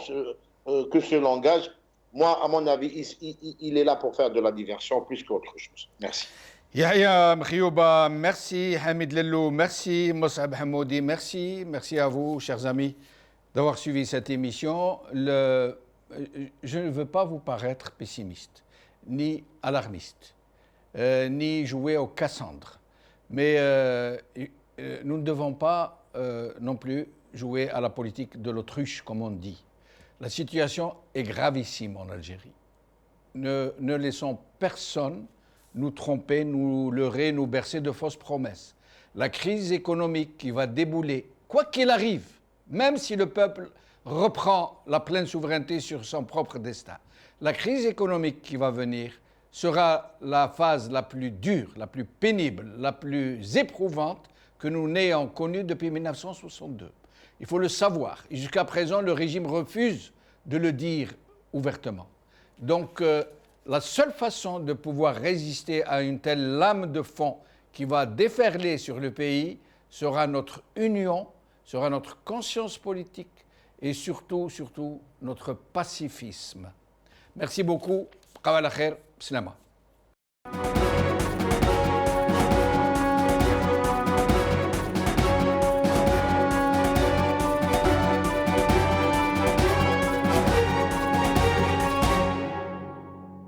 que ce langage. Moi, à mon avis, il est là pour faire de la diversion plus qu'autre chose. Merci. Yahya Mkhiyouba, merci. Hamid Lellou, merci. Moussab Hamoudi, merci. Merci à vous, chers amis, d'avoir suivi cette émission. Je ne veux pas vous paraître pessimiste, ni alarmiste, ni jouer au Cassandre. Mais nous ne devons pas non plus jouer à la politique de l'autruche, comme on dit. La situation est gravissime en Algérie. Ne laissons personne nous tromper, nous leurrer, nous bercer de fausses promesses. La crise économique qui va débouler, quoi qu'il arrive, même si le peuple reprend la pleine souveraineté sur son propre destin, la crise économique qui va venir sera la phase la plus dure, la plus pénible, la plus éprouvante que nous n'ayons connue depuis 1962. Il faut le savoir. Et jusqu'à présent, le régime refuse de le dire ouvertement. Donc, la seule façon de pouvoir résister à une telle lame de fond qui va déferler sur le pays sera notre union, sera notre conscience politique et surtout notre pacifisme. Merci beaucoup. Qawala khair, Slama.